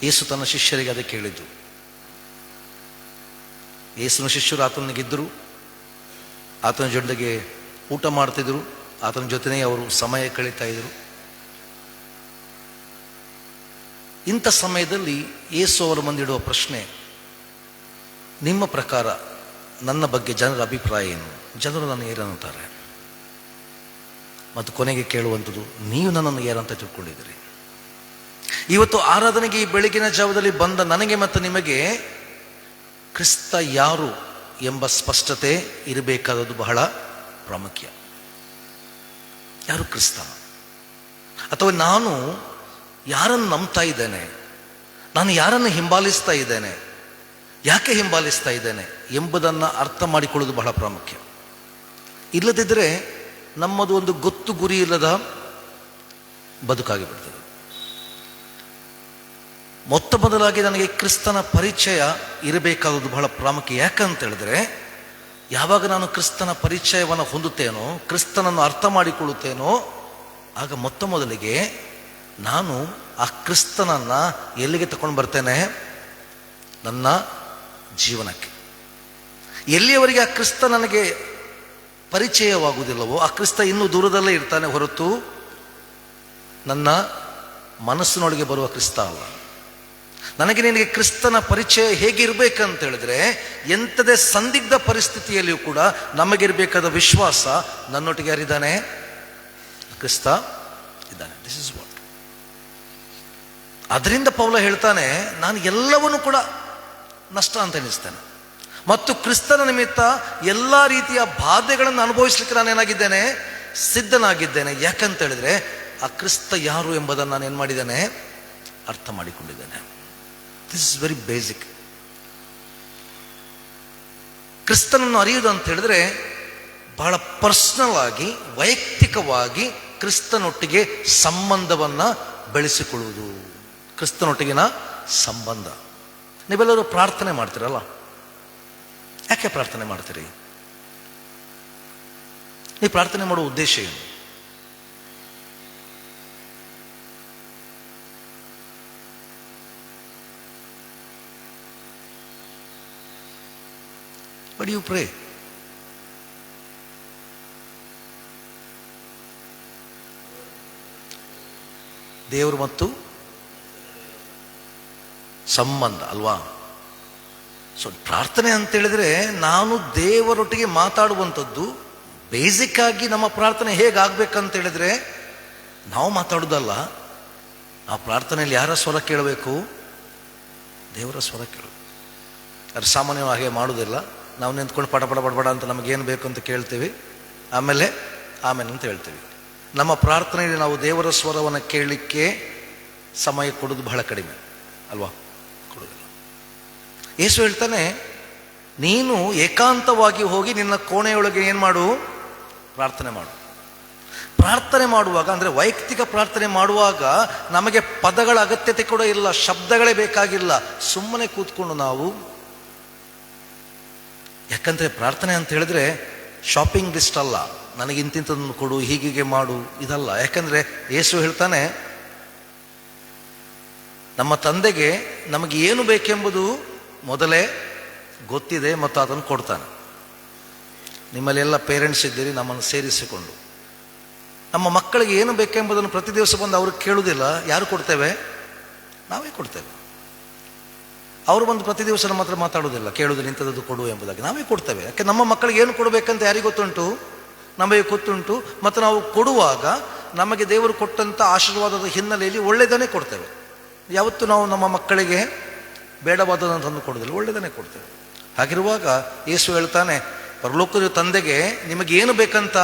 ಯೇಸು ತನ್ನ ಶಿಷ್ಯರಿಗೆ ಅದಕ್ಕೆ ಹೇಳಿದ್ದು. ಯೇಸುನ ಶಿಷ್ಯರು ಆತನಿಗಿದ್ದರು, ಆತನ ಜೊತೆಗೆ ಊಟ ಮಾಡ್ತಿದ್ರು, ಆತನ ಜೊತೆನೇ ಅವರು ಸಮಯ ಕಳೀತಾ ಇದ್ರು. ಇಂಥ ಸಮಯದಲ್ಲಿ ಯೇಸು ಅವರ ಮುಂದಿಡುವ ಪ್ರಶ್ನೆ, ನಿಮ್ಮ ಪ್ರಕಾರ ನನ್ನ ಬಗ್ಗೆ ಜನರ ಅಭಿಪ್ರಾಯ ಏನು? ಜನರು ನನ್ನ ಏನಂತಾರೆ? ಮತ್ತು ಕೊನೆಗೆ ಕೇಳುವಂಥದ್ದು, ನೀವು ನನ್ನನ್ನು ಏನಂತ ತಿಳ್ಕೊಂಡಿದ್ದೀರಿ? ಇವತ್ತು ಆರಾಧನೆಗೆ ಈ ಬೆಳಗಿನ ಜಾವದಲ್ಲಿ ಬಂದ ನನಗೆ ಮತ್ತು ನಿಮಗೆ ಕ್ರಿಸ್ತ ಯಾರು ಎಂಬ ಸ್ಪಷ್ಟತೆ ಇರಬೇಕಾದದ್ದು ಬಹಳ ಪ್ರಾಮುಖ್ಯ. ಯಾರು ಕ್ರಿಸ್ತ? ಅಥವಾ ನಾನು ಯಾರನ್ನು ನಂಬ್ತಾ ಇದ್ದೇನೆ, ನಾನು ಯಾರನ್ನು ಹಿಂಬಾಲಿಸ್ತಾ ಇದ್ದೇನೆ, ಯಾಕೆ ಹಿಂಬಾಲಿಸ್ತಾ ಇದ್ದೇನೆ ಎಂಬುದನ್ನು ಅರ್ಥ ಮಾಡಿಕೊಳ್ಳೋದು ಬಹಳ ಪ್ರಾಮುಖ್ಯ. ಇಲ್ಲದಿದ್ದರೆ ನಮ್ಮದು ಒಂದು ಗೊತ್ತು ಗುರಿ ಇಲ್ಲದ ಬದುಕಾಗಿ ಬಿಡ್ತದೆ. ಮೊತ್ತ ಮೊದಲಾಗಿ ನನಗೆ ಕ್ರಿಸ್ತನ ಪರಿಚಯ ಇರಬೇಕಾದದ್ದು ಬಹಳ ಪ್ರಾಮುಖ್ಯ. ಯಾಕಂತ ಹೇಳಿದ್ರೆ, ಯಾವಾಗ ನಾನು ಕ್ರಿಸ್ತನ ಪರಿಚಯವನ್ನು ಹೊಂದುತ್ತೇನೋ, ಕ್ರಿಸ್ತನನ್ನು ಅರ್ಥ ಮಾಡಿಕೊಳ್ಳುತ್ತೇನೋ, ಆಗ ಮೊತ್ತ ಮೊದಲಿಗೆ ನಾನು ಆ ಕ್ರಿಸ್ತನನ್ನು ಎಲ್ಲಿಗೆ ತಗೊಂಡು ಬರ್ತೇನೆ? ನನ್ನ ಜೀವನಕ್ಕೆ. ಎಲ್ಲಿಯವರೆಗೆ ಆ ಕ್ರಿಸ್ತ ನನಗೆ ಪರಿಚಯವಾಗುವುದಿಲ್ಲವೋ, ಆ ಕ್ರಿಸ್ತ ಇನ್ನೂ ದೂರದಲ್ಲೇ ಇರ್ತಾನೆ ಹೊರತು ನನ್ನ ಮನಸ್ಸಿನೊಳಗೆ ಬರುವ ಕ್ರಿಸ್ತ ಅಲ್ಲ. ನನಗೆ ನಿನಗೆ ಕ್ರಿಸ್ತನ ಪರಿಚಯ ಹೇಗಿರ್ಬೇಕಂತ ಹೇಳಿದ್ರೆ, ಎಂಥದೇ ಸಂದಿಗ್ಧ ಪರಿಸ್ಥಿತಿಯಲ್ಲಿಯೂ ಕೂಡ ನಮಗಿರಬೇಕಾದ ವಿಶ್ವಾಸ, ನನ್ನೊಟ್ಟಿಗೆ ಯಾರಿದ್ದಾನೆ? ಕ್ರಿಸ್ತ ಇದ್ದಾನೆ. This is what. ಅದರಿಂದ ಪೌಲ ಹೇಳ್ತಾನೆ, ನಾನು ಎಲ್ಲವನ್ನೂ ಕೂಡ ನಷ್ಟ ಅಂತ ಎಣಿಸ್ತೇನೆ, ಮತ್ತು ಕ್ರಿಸ್ತನ ನಿಮಿತ್ತ ಎಲ್ಲ ರೀತಿಯ ಬಾಧೆಗಳನ್ನು ಅನುಭವಿಸ್ಲಿಕ್ಕೆ ನಾನೇನಾಗಿದ್ದೇನೆ? ಸಿದ್ಧನಾಗಿದ್ದೇನೆ. ಯಾಕಂತ ಹೇಳಿದ್ರೆ, ಆ ಕ್ರಿಸ್ತ ಯಾರು ಎಂಬುದನ್ನು ನಾನು ಏನು ಮಾಡಿದ್ದೇನೆ? ಅರ್ಥ ಮಾಡಿಕೊಂಡಿದ್ದೇನೆ. This is very basic. ಕ್ರಿಸ್ತನನ್ನು ಅರಿಯುವುದು ಅಂತ ಹೇಳಿದ್ರೆ ಬಹಳ ಪರ್ಸನಲ್ ಆಗಿ, ವೈಯಕ್ತಿಕವಾಗಿ ಕ್ರಿಸ್ತನೊಟ್ಟಿಗೆ ಸಂಬಂಧವನ್ನು ಬೆಳೆಸಿಕೊಳ್ಳುವುದು. ಕ್ರಿಸ್ತನೊಟ್ಟಿಗಿನ ಸಂಬಂಧ. ನೀವೆಲ್ಲರೂ ಪ್ರಾರ್ಥನೆ ಮಾಡ್ತೀರಲ್ಲ, ಯಾಕೆ ಪ್ರಾರ್ಥನೆ ಮಾಡ್ತೀರಿ? ನೀವು ಪ್ರಾರ್ಥನೆ ಮಾಡುವ ಉದ್ದೇಶ ಏನು? But you pray. ದೇವರು ಮತ್ತು ಸಂಬಂಧ ಅಲ್ವಾ? ಸೊ ಪ್ರಾರ್ಥನೆ ಅಂತೇಳಿದ್ರೆ ನಾನು ದೇವರೊಟ್ಟಿಗೆ ಮಾತಾಡುವಂಥದ್ದು. ಬೇಸಿಕ್ ಆಗಿ ನಮ್ಮ ಪ್ರಾರ್ಥನೆ ಹೇಗಾಗಬೇಕಂತ ಹೇಳಿದ್ರೆ ನಾವು ಮಾತಾಡೋದಲ್ಲ. ಆ ಪ್ರಾರ್ಥನೆಯಲ್ಲಿ ಯಾರ ಸ್ವರ ಕೇಳಬೇಕು? ದೇವರ ಸ್ವರ ಕೇಳಬೇಕು. ಅದು ಸಾಮಾನ್ಯವಾಗಿ ಹಾಗೆ ಮಾಡೋದಿಲ್ಲ. ನಾವು ನಿಂತ್ಕೊಂಡು ಪಡ ಪಡ ಪಡಬಡ ಅಂತ ನಮಗೇನು ಬೇಕು ಅಂತ ಕೇಳ್ತೀವಿ, ಆಮೇಲೆ ಅಂತ ಹೇಳ್ತೀವಿ. ನಮ್ಮ ಪ್ರಾರ್ಥನೆಯಲ್ಲಿ ನಾವು ದೇವರ ಸ್ವರವನ್ನು ಕೇಳಲಿಕ್ಕೆ ಸಮಯ ಕೊಡೋದು ಬಹಳ ಕಡಿಮೆ ಅಲ್ವಾ? ಕೊಡೋದಿಲ್ಲ. ಯೇಸು ಹೇಳ್ತಾನೆ, ನೀನು ಏಕಾಂತವಾಗಿ ಹೋಗಿ ನಿನ್ನ ಕೋಣೆಯೊಳಗೆ ಏನು ಮಾಡು? ಪ್ರಾರ್ಥನೆ ಮಾಡು. ಪ್ರಾರ್ಥನೆ ಮಾಡುವಾಗ ಅಂದರೆ ವೈಯಕ್ತಿಕ ಪ್ರಾರ್ಥನೆ ಮಾಡುವಾಗ ನಮಗೆ ಪದಗಳ ಅಗತ್ಯತೆ ಕೂಡ ಇಲ್ಲ, ಶಬ್ದಗಳೇ ಬೇಕಾಗಿಲ್ಲ. ಸುಮ್ಮನೆ ಕೂತ್ಕೊಂಡು ನಾವು, ಯಾಕಂದರೆ ಪ್ರಾರ್ಥನೆ ಅಂತ ಹೇಳಿದ್ರೆ ಶಾಪಿಂಗ್ ಲಿಸ್ಟ್ ಅಲ್ಲ, ನನಗೆ ಇಂತಿಂಥದ್ದನ್ನು ಕೊಡು, ಹೀಗೆ ಮಾಡು, ಇದಲ್ಲ. ಯಾಕಂದರೆ ಯೇಸು ಹೇಳ್ತಾನೆ, ನಮ್ಮ ತಂದೆಗೆ ನಮಗೆ ಏನು ಬೇಕೆಂಬುದು ಮೊದಲೇ ಗೊತ್ತಿದೆ ಮತ್ತು ಅದನ್ನು ಕೊಡ್ತಾನೆ. ನಿಮ್ಮಲ್ಲೆಲ್ಲ ಪೇರೆಂಟ್ಸ್ ಇದ್ದೀರಿ, ನಮ್ಮನ್ನು ಸೇರಿಸಿಕೊಂಡು ನಮ್ಮ ಮಕ್ಕಳಿಗೆ ಏನು ಬೇಕೆಂಬುದನ್ನು ಪ್ರತಿ ದಿವಸ ಬಂದು ಅವ್ರಿಗೆ ಕೇಳುವುದಿಲ್ಲ. ಯಾರು ಕೊಡ್ತೇವೆ? ನಾವೇ ಕೊಡ್ತೇವೆ. ಅವರು ಬಂದು ಪ್ರತಿ ದಿವಸ ನಮ್ಮ ಹತ್ರ ಮಾತಾಡೋದಿಲ್ಲ, ಕೇಳುವುದಿಲ್ಲ ಇಂಥದ್ದು ಕೊಡು ಎಂಬುದಾಗಿ. ನಾವೇ ಕೊಡ್ತೇವೆ. ಯಾಕೆ ನಮ್ಮ ಮಕ್ಕಳಿಗೆ ಏನು ಕೊಡಬೇಕಂತ ಯಾರಿಗೆ ಗೊತ್ತುಂಟು? ನಮಗೆ ಗೊತ್ತುಂಟು. ಮತ್ತು ನಾವು ಕೊಡುವಾಗ ನಮಗೆ ದೇವರು ಕೊಟ್ಟಂಥ ಆಶೀರ್ವಾದದ ಹಿನ್ನೆಲೆಯಲ್ಲಿ ಒಳ್ಳೆಯದನ್ನೇ ಕೊಡ್ತೇವೆ. ಯಾವತ್ತೂ ನಾವು ನಮ್ಮ ಮಕ್ಕಳಿಗೆ ಬೇಡವಾದದನ್ನು ತಂದು ಕೊಡೋದಿಲ್ಲ, ಒಳ್ಳೆಯದನ್ನೇ ಕೊಡ್ತೇವೆ. ಹಾಗಿರುವಾಗ ಯೇಸು ಹೇಳ್ತಾನೆ, ಪರಲೋಕದ ತಂದೆಗೆ ನಿಮಗೇನು ಬೇಕಂತ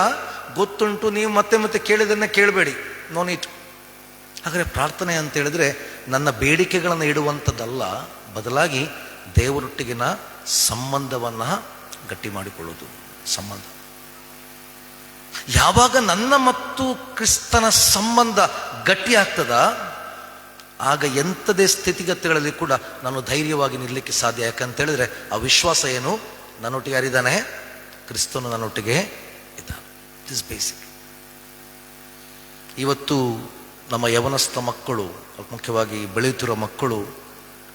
ಗೊತ್ತುಂಟು, ನೀವು ಮತ್ತೆ ಮತ್ತೆ ಕೇಳಿದನ್ನೇ ಕೇಳಬೇಡಿ, ನೋ ನೀಟ್. ಹಾಗಾದರೆ ಪ್ರಾರ್ಥನೆ ಅಂತ ಹೇಳಿದ್ರೆ ನನ್ನ ಬೇಡಿಕೆಗಳನ್ನು ಇಡುವಂಥದ್ದಲ್ಲ, ಬದಲಾಗಿ ದೇವರೊಟ್ಟಿಗಿನ ಸಂಬಂಧವನ್ನು ಗಟ್ಟಿ ಮಾಡಿಕೊಳ್ಳೋದು. ಸಂಬಂಧ ಯಾವಾಗ ನನ್ನ ಮತ್ತು ಕ್ರಿಸ್ತನ ಸಂಬಂಧ ಗಟ್ಟಿ ಆಗ್ತದ, ಆಗ ಎಂಥದೇ ಸ್ಥಿತಿಗತಿಗಳಲ್ಲಿ ಕೂಡ ನಾನು ಧೈರ್ಯವಾಗಿ ನಿಲ್ಲಲಿಕ್ಕೆ ಸಾಧ್ಯ. ಯಾಕಂತ ಹೇಳಿದ್ರೆ ಆ ವಿಶ್ವಾಸ ಏನು? ನನ್ನೊಟ್ಟಿಗೆ ಯಾರಿದ್ದಾನೆ? ಕ್ರಿಸ್ತನು ನನ್ನೊಟ್ಟಿಗೆ ಇದ್ದಾನೆ. It is basic. ಇವತ್ತು ನಮ್ಮ ಯವನಸ್ಥ ಮಕ್ಕಳು, ಮುಖ್ಯವಾಗಿ ಬೆಳೆಯುತ್ತಿರುವ ಮಕ್ಕಳು,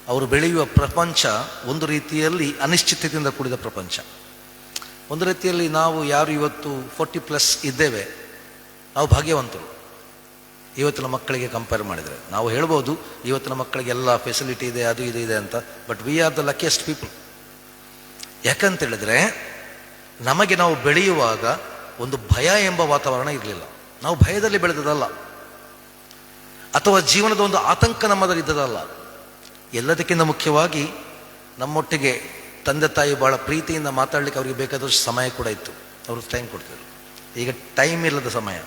ಅವರು ಬೆಳೆಯುವ ಪ್ರಪಂಚ ಒಂದು ರೀತಿಯಲ್ಲಿ ಅನಿಶ್ಚಿತತೆಯಿಂದ ಕೂಡಿದ ಪ್ರಪಂಚ. ಒಂದು ರೀತಿಯಲ್ಲಿ ನಾವು ಯಾರು ಇವತ್ತು 40+ ಇದ್ದೇವೆ, ನಾವು ಭಾಗ್ಯವಂತರು. ಇವತ್ತಿನ ಮಕ್ಕಳಿಗೆ ಕಂಪೇರ್ ಮಾಡಿದರೆ ನಾವು ಹೇಳ್ಬೋದು ಇವತ್ತಿನ ಮಕ್ಕಳಿಗೆ ಎಲ್ಲ ಫೆಸಿಲಿಟಿ ಇದೆ, ಅದು ಇದೆ ಅಂತ. But we are the luckiest people. ಯಾಕಂತ ಹೇಳಿದ್ರೆ ನಮಗೆ ನಾವು ಬೆಳೆಯುವಾಗ ಒಂದು ಭಯ ಎಂಬ ವಾತಾವರಣ ಇರಲಿಲ್ಲ. ನಾವು ಭಯದಲ್ಲಿ ಬೆಳೆದದಲ್ಲ, ಅಥವಾ ಜೀವನದ ಒಂದು ಆತಂಕ ನಮ್ಮದಲ್ಲಿ ಇದ್ದದಲ್ಲ. ಎಲ್ಲದಕ್ಕಿಂತ ಮುಖ್ಯವಾಗಿ ನಮ್ಮೊಟ್ಟಿಗೆ ತಂದೆ ತಾಯಿ ಭಾಳ ಪ್ರೀತಿಯಿಂದ ಮಾತಾಡಲಿಕ್ಕೆ ಅವರಿಗೆ ಬೇಕಾದಷ್ಟು ಸಮಯ ಕೂಡ ಇತ್ತು, ಅವರು ಟೈಮ್ ಕೊಡ್ತಿದ್ರು. ಈಗ ಟೈಮ್ ಇಲ್ಲದ ಸಮಯ.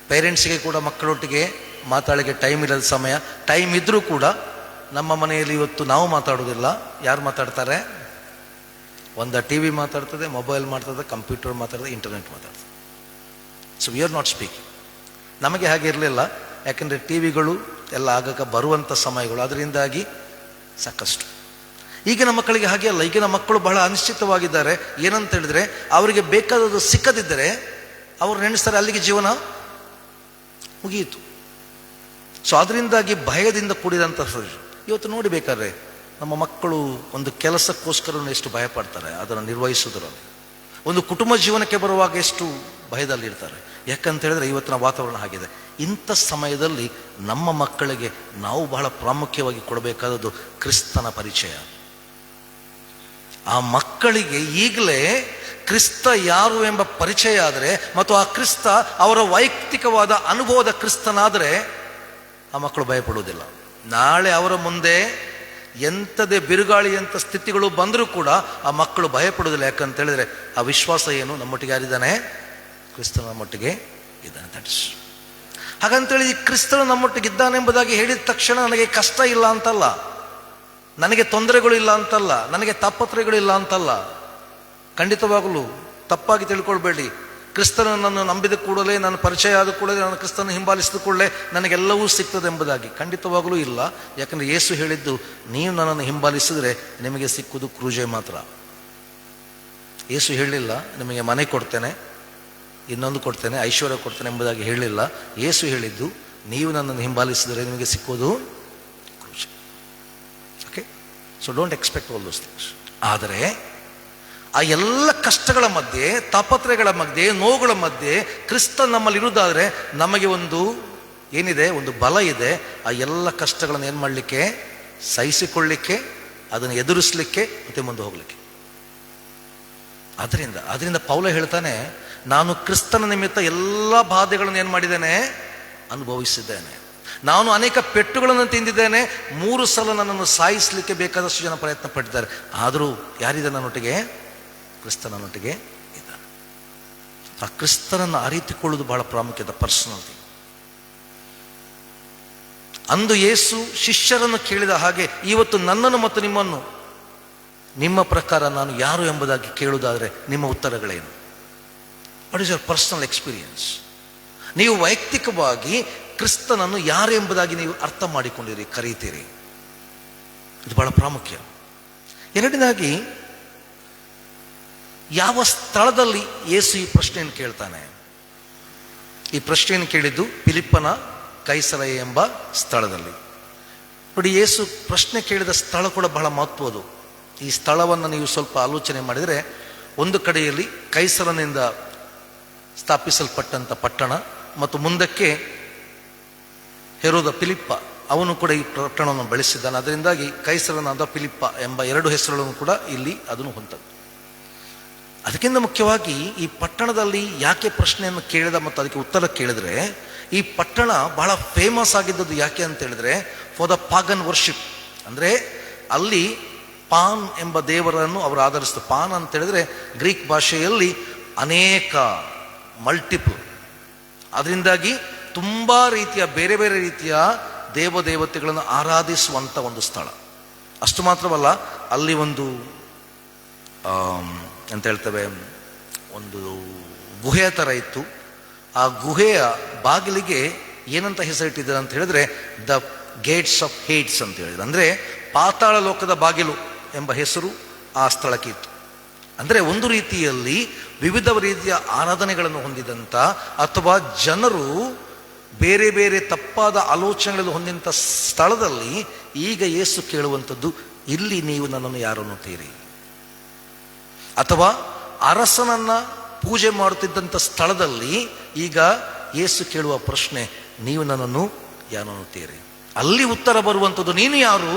ಪೇರೆಂಟ್ಸಿಗೆ ಕೂಡ ಮಕ್ಕಳೊಟ್ಟಿಗೆ ಮಾತಾಡಲಿಕ್ಕೆ ಟೈಮ್ ಇಲ್ಲದ ಸಮಯ. ಟೈಮ್ ಇದ್ದರೂ ಕೂಡ ನಮ್ಮ ಮನೆಯಲ್ಲಿ ಇವತ್ತು ನಾವು ಮಾತಾಡೋದಿಲ್ಲ. ಯಾರು ಮಾತಾಡ್ತಾರೆ? ಒಂದು ಟಿ ವಿ ಮಾತಾಡ್ತದೆ, ಮೊಬೈಲ್ ಮಾಡ್ತದೆ, ಕಂಪ್ಯೂಟರ್ ಮಾತಾಡ್ತದೆ, ಇಂಟರ್ನೆಟ್ ಮಾತಾಡ್ತದೆ. So we are not speaking. ನಮಗೆ ಹಾಗೆ ಇರಲಿಲ್ಲ, ಯಾಕೆಂದರೆ ಟಿ ವಿಗಳು ಎಲ್ಲ ಆಗಕ್ಕೆ ಬರುವಂಥ ಸಮಯಗಳು, ಅದರಿಂದಾಗಿ ಸಾಕಷ್ಟು. ಈಗಿನ ಮಕ್ಕಳಿಗೆ ಹಾಗೆ ಅಲ್ಲ. ಈಗಿನ ಮಕ್ಕಳು ಬಹಳ ಅನಿಶ್ಚಿತವಾಗಿದ್ದಾರೆ. ಏನಂತ ಹೇಳಿದ್ರೆ ಅವರಿಗೆ ಬೇಕಾದದ್ದು ಸಿಕ್ಕದಿದ್ದರೆ ಅವರು ನೆನೆಸ್ತಾರೆ, ಅಲ್ಲಿಗೆ ಜೀವನ ಮುಗಿಯಿತು. ಸೊ ಅದರಿಂದಾಗಿ ಭಯದಿಂದ ಕೂಡಿದಂಥ ಇವತ್ತು ನೋಡಿ ಬೇಕಾದ್ರೆ ನಮ್ಮ ಮಕ್ಕಳು ಒಂದು ಕೆಲಸಕ್ಕೋಸ್ಕರ ಎಷ್ಟು ಭಯ ಪಡ್ತಾರೆ ಅದನ್ನು ನಿರ್ವಹಿಸೋದ್ರಲ್ಲಿ. ಒಂದು ಕುಟುಂಬ ಜೀವನಕ್ಕೆ ಬರುವಾಗ ಎಷ್ಟು ಭಯದಲ್ಲಿರ್ತಾರೆ. ಯಾಕಂತ ಹೇಳಿದ್ರೆ ಇವತ್ತಿನ ವಾತಾವರಣ ಆಗಿದೆ. ಇಂಥ ಸಮಯದಲ್ಲಿ ನಮ್ಮ ಮಕ್ಕಳಿಗೆ ನಾವು ಬಹಳ ಪ್ರಾಮುಖ್ಯವಾಗಿ ಕೊಡಬೇಕಾದದ್ದು ಕ್ರಿಸ್ತನ ಪರಿಚಯ. ಆ ಮಕ್ಕಳಿಗೆ ಈಗಲೇ ಕ್ರಿಸ್ತ ಯಾರು ಎಂಬ ಪರಿಚಯ ಆದರೆ, ಮತ್ತು ಆ ಕ್ರಿಸ್ತ ಅವರ ವೈಯಕ್ತಿಕವಾದ ಅನುಭವದ ಕ್ರಿಸ್ತನಾದರೆ ಆ ಮಕ್ಕಳು ಭಯಪಡುವುದಿಲ್ಲ. ನಾಳೆ ಅವರ ಮುಂದೆ ಎಂಥದೇ ಬಿರುಗಾಳಿಯಂಥ ಸ್ಥಿತಿಗಳು ಬಂದರೂ ಕೂಡ ಆ ಮಕ್ಕಳು ಭಯಪಡುವುದಿಲ್ಲ. ಯಾಕಂತ ಹೇಳಿದ್ರೆ ಆ ವಿಶ್ವಾಸ ಏನು? ನಮ್ಮೊಟ್ಟಿಗೆ ಯಾರಿದ್ದಾನೆ? ಕ್ರಿಸ್ತನ ನಮ್ಮೊಟ್ಟಿಗೆ ಇದ್ದಾನೆ. That is. ಹಾಗಂತೇಳಿ ಈ ಕ್ರಿಸ್ತನು ನಮ್ಮೊಟ್ಟಿಗೆ ಇದ್ದಾನೆಂಬುದಾಗಿ ಹೇಳಿದ ತಕ್ಷಣ ನನಗೆ ಕಷ್ಟ ಇಲ್ಲ ಅಂತಲ್ಲ, ನನಗೆ ತೊಂದರೆಗಳು ಇಲ್ಲ ಅಂತಲ್ಲ, ನನಗೆ ತಾಪತ್ರಯಗಳಿಲ್ಲ ಅಂತಲ್ಲ. ಖಂಡಿತವಾಗಲೂ ತಪ್ಪಾಗಿ ತಿಳ್ಕೊಳ್ಬೇಡಿ. ಕ್ರಿಸ್ತನನ್ನು ನಂಬಿದ ಕೂಡಲೇ, ನಾನು ಪರಿಚಯ ಆದ ಕೂಡಲೇ, ನಾನು ಕ್ರಿಸ್ತನ ಹಿಂಬಾಲಿಸಿದ ಕೂಡಲೇ ನನಗೆಲ್ಲವೂ ಸಿಗ್ತದೆ ಎಂಬುದಾಗಿ ಖಂಡಿತವಾಗಲೂ ಇಲ್ಲ. ಯಾಕಂದರೆ ಯೇಸು ಹೇಳಿದ್ದು, ನೀವು ನನ್ನನ್ನು ಹಿಂಬಾಲಿಸಿದರೆ ನಿಮಗೆ ಸಿಕ್ಕುವುದು ಕ್ರೂಜೆ ಮಾತ್ರ. ಯೇಸು ಹೇಳಿಲ್ಲ ನಿಮಗೆ ಮನೆ ಕೊಡ್ತೇನೆ, ಇನ್ನೊಂದು ಕೊಡ್ತೇನೆ, ಐಶ್ವರ್ಯ ಕೊಡ್ತೇನೆ ಎಂಬುದಾಗಿ ಹೇಳಿಲ್ಲ. ಯೇಸು ಹೇಳಿದ್ದು, ನೀವು ನನ್ನನ್ನು ಹಿಂಬಾಲಿಸಿದರೆ ನಿಮಗೆ ಸಿಕ್ಕೋದು ಕ್ರೂಜೆ. Okay, so don't expect all those things. ಆದರೆ ಆ ಎಲ್ಲ ಕಷ್ಟಗಳ ಮಧ್ಯೆ, ತಾಪತ್ರಯಗಳ ಮಧ್ಯೆ, ನೋವುಗಳ ಮಧ್ಯೆ ಕ್ರಿಸ್ತ ನಮ್ಮಲ್ಲಿ ಇರುವುದಾದ್ರೆ ನಮಗೆ ಒಂದು ಏನಿದೆ, ಒಂದು ಬಲ ಇದೆ. ಆ ಎಲ್ಲ ಕಷ್ಟಗಳನ್ನು ಏನು ಮಾಡಲಿಕ್ಕೆ, ಸಹಿಸಿಕೊಳ್ಳಿಕ್ಕೆ, ಅದನ್ನು ಎದುರಿಸಲಿಕ್ಕೆ, ಮತ್ತೆ ಮುಂದೆ ಹೋಗ್ಲಿಕ್ಕೆ. ಅದರಿಂದ ಪೌಲ ಹೇಳ್ತಾನೆ, ನಾನು ಕ್ರಿಸ್ತನ ನಿಮಿತ್ತ ಎಲ್ಲ ಬಾಧೆಗಳನ್ನು ಏನು ಮಾಡಿದ್ದೇನೆ, ಅನುಭವಿಸಿದ್ದೇನೆ. ನಾನು ಅನೇಕ ಪೆಟ್ಟುಗಳನ್ನು ತಿಂದಿದ್ದೇನೆ. 3 ಸಲ ನನ್ನನ್ನು ಸಾಯಿಸಲಿಕ್ಕೆ ಬೇಕಾದಷ್ಟು ಜನ ಪ್ರಯತ್ನ ಪಟ್ಟಿದ್ದಾರೆ. ಆದರೂ ಯಾರಿದೆ ನನ್ನೊಟ್ಟಿಗೆ? ಕ್ರಿಸ್ತನೊಟ್ಟಿಗೆ ಇದ್ದಾನೆ. ಆ ಕ್ರಿಸ್ತನನ್ನು ಅರಿತುಕೊಳ್ಳುವುದು ಬಹಳ ಪ್ರಾಮುಖ್ಯದ ಪರ್ಸನಲ್ ಥಿಂಗ್. ಅಂದು ಯೇಸು ಶಿಷ್ಯರನ್ನು ಕೇಳಿದ ಹಾಗೆ ಇವತ್ತು ನನ್ನನ್ನು ಮತ್ತು ನಿಮ್ಮನ್ನು, ನಿಮ್ಮ ಪ್ರಕಾರ ನಾನು ಯಾರು ಎಂಬುದಾಗಿ ಕೇಳುವುದಾದರೆ ನಿಮ್ಮ ಉತ್ತರಗಳೇನು? What is your personal experience? ನೀವು ವೈಯಕ್ತಿಕವಾಗಿ ಕ್ರಿಸ್ತನನ್ನು ಯಾರು ಎಂಬುದಾಗಿ ನೀವು ಅರ್ಥ ಮಾಡಿಕೊಂಡಿರಿ, ಕರೀತೀರಿ. ಇದು ಬಹಳ ಪ್ರಾಮುಖ್ಯ. ಎರಡನೇದಾಗಿ, ಯಾವ ಸ್ಥಳದಲ್ಲಿ ಯೇಸು ಈ ಪ್ರಶ್ನೆಯನ್ನು ಕೇಳ್ತಾನೆ? ಈ ಪ್ರಶ್ನೆಯನ್ನು ಕೇಳಿದ್ದು ಫಿಲಿಪ್ಪನ ಕೈಸರಯ್ಯ ಎಂಬ ಸ್ಥಳದಲ್ಲಿ. ನೋಡಿ, ಯೇಸು ಪ್ರಶ್ನೆ ಕೇಳಿದ ಸ್ಥಳ ಕೂಡ ಬಹಳ ಮಹತ್ವದು. ಈ ಸ್ಥಳವನ್ನು ನೀವು ಸ್ವಲ್ಪ ಆಲೋಚನೆ ಮಾಡಿದರೆ, ಒಂದು ಕಡೆಯಲ್ಲಿ ಕೈಸರನಿಂದ ಸ್ಥಾಪಿಸಲ್ಪಟ್ಟಂಥ ಪಟ್ಟಣ, ಮತ್ತು ಮುಂದಕ್ಕೆ ಹೆರೋದ ಫಿಲಿಪ್ಪ, ಅವನು ಕೂಡ ಈ ಪಟ್ಟಣವನ್ನು ಬೆಳೆಸಿದ್ದಾನೆ. ಅದರಿಂದಾಗಿ ಕೈಸರನಾದ ಫಿಲಿಪ್ಪ ಎಂಬ 2 ಹೆಸರುಗಳನ್ನು ಕೂಡ ಇಲ್ಲಿ ಅದನ್ನು ಹೊಂದದ್ದು. ಅದಕ್ಕಿಂತ ಮುಖ್ಯವಾಗಿ ಈ ಪಟ್ಟಣದಲ್ಲಿ ಯಾಕೆ ಪ್ರಶ್ನೆಯನ್ನು ಕೇಳಿದ ಮತ್ತು ಅದಕ್ಕೆ ಉತ್ತರ ಕೇಳಿದ್ರೆ, ಈ ಪಟ್ಟಣ ಬಹಳ ಫೇಮಸ್ ಆಗಿದ್ದದ್ದು ಯಾಕೆ ಅಂತ ಹೇಳಿದ್ರೆ, ಫಾರ್ ದ ಪಾಗನ್ ವರ್ಷಿಪ್. ಅಂದರೆ ಅಲ್ಲಿ ಪಾನ್ ಎಂಬ ದೇವರನ್ನು ಅವರು ಆಧರಿಸಿದ್ರು. ಪಾನ್ ಅಂತ ಹೇಳಿದ್ರೆ ಗ್ರೀಕ್ ಭಾಷೆಯಲ್ಲಿ ಅನೇಕ, ಮಲ್ಟಿಪಲ್. ಅದರಿಂದಾಗಿ ತುಂಬ ರೀತಿಯ, ಬೇರೆ ಬೇರೆ ರೀತಿಯ ದೇವದೇವತೆಗಳನ್ನು ಆರಾಧಿಸುವಂಥ ಒಂದು ಸ್ಥಳ. ಅಷ್ಟು ಮಾತ್ರವಲ್ಲ, ಅಲ್ಲಿ ಒಂದು ಅಂತ ಹೇಳ್ತೇವೆ, ಒಂದು ಗುಹೆಯ ಥರ ಇತ್ತು. ಆ ಗುಹೆಯ ಬಾಗಿಲಿಗೆ ಏನಂತ ಹೆಸರಿಟ್ಟಿದ್ದಾರೆ ಅಂತ ಹೇಳಿದ್ರೆ, ದ ಗೇಟ್ಸ್ ಆಫ್ ಹೇಟ್ಸ್ ಅಂತ ಹೇಳಿದ್ರು. ಅಂದರೆ ಪಾತಾಳ ಲೋಕದ ಬಾಗಿಲು ಎಂಬ ಹೆಸರು ಆ ಸ್ಥಳಕ್ಕೆ ಇತ್ತು. ಅಂದರೆ ಒಂದು ರೀತಿಯಲ್ಲಿ ವಿವಿಧ ರೀತಿಯ ಆರಾಧನೆಗಳನ್ನು ಹೊಂದಿದಂಥ, ಅಥವಾ ಜನರು ಬೇರೆ ಬೇರೆ ತಪ್ಪಾದ ಆಲೋಚನೆಗಳನ್ನು ಹೊಂದಿದಂಥ ಸ್ಥಳದಲ್ಲಿ ಈಗ ಯೇಸು ಕೇಳುವಂಥದ್ದು, ಇಲ್ಲಿ ನೀವು ನನ್ನನ್ನು ಯಾರು ಅನ್ನುತ್ತೀರಿ? ಅಥವಾ ಅರಸನನ್ನ ಪೂಜೆ ಮಾಡುತ್ತಿದ್ದಂಥ ಸ್ಥಳದಲ್ಲಿ ಈಗ ಯೇಸು ಕೇಳುವ ಪ್ರಶ್ನೆ, ನೀವು ನನ್ನನ್ನು ಯಾರು ಅನ್ನುತ್ತೀರಿ? ಅಲ್ಲಿ ಉತ್ತರ ಬರುವಂಥದ್ದು, ನೀನು ಯಾರು?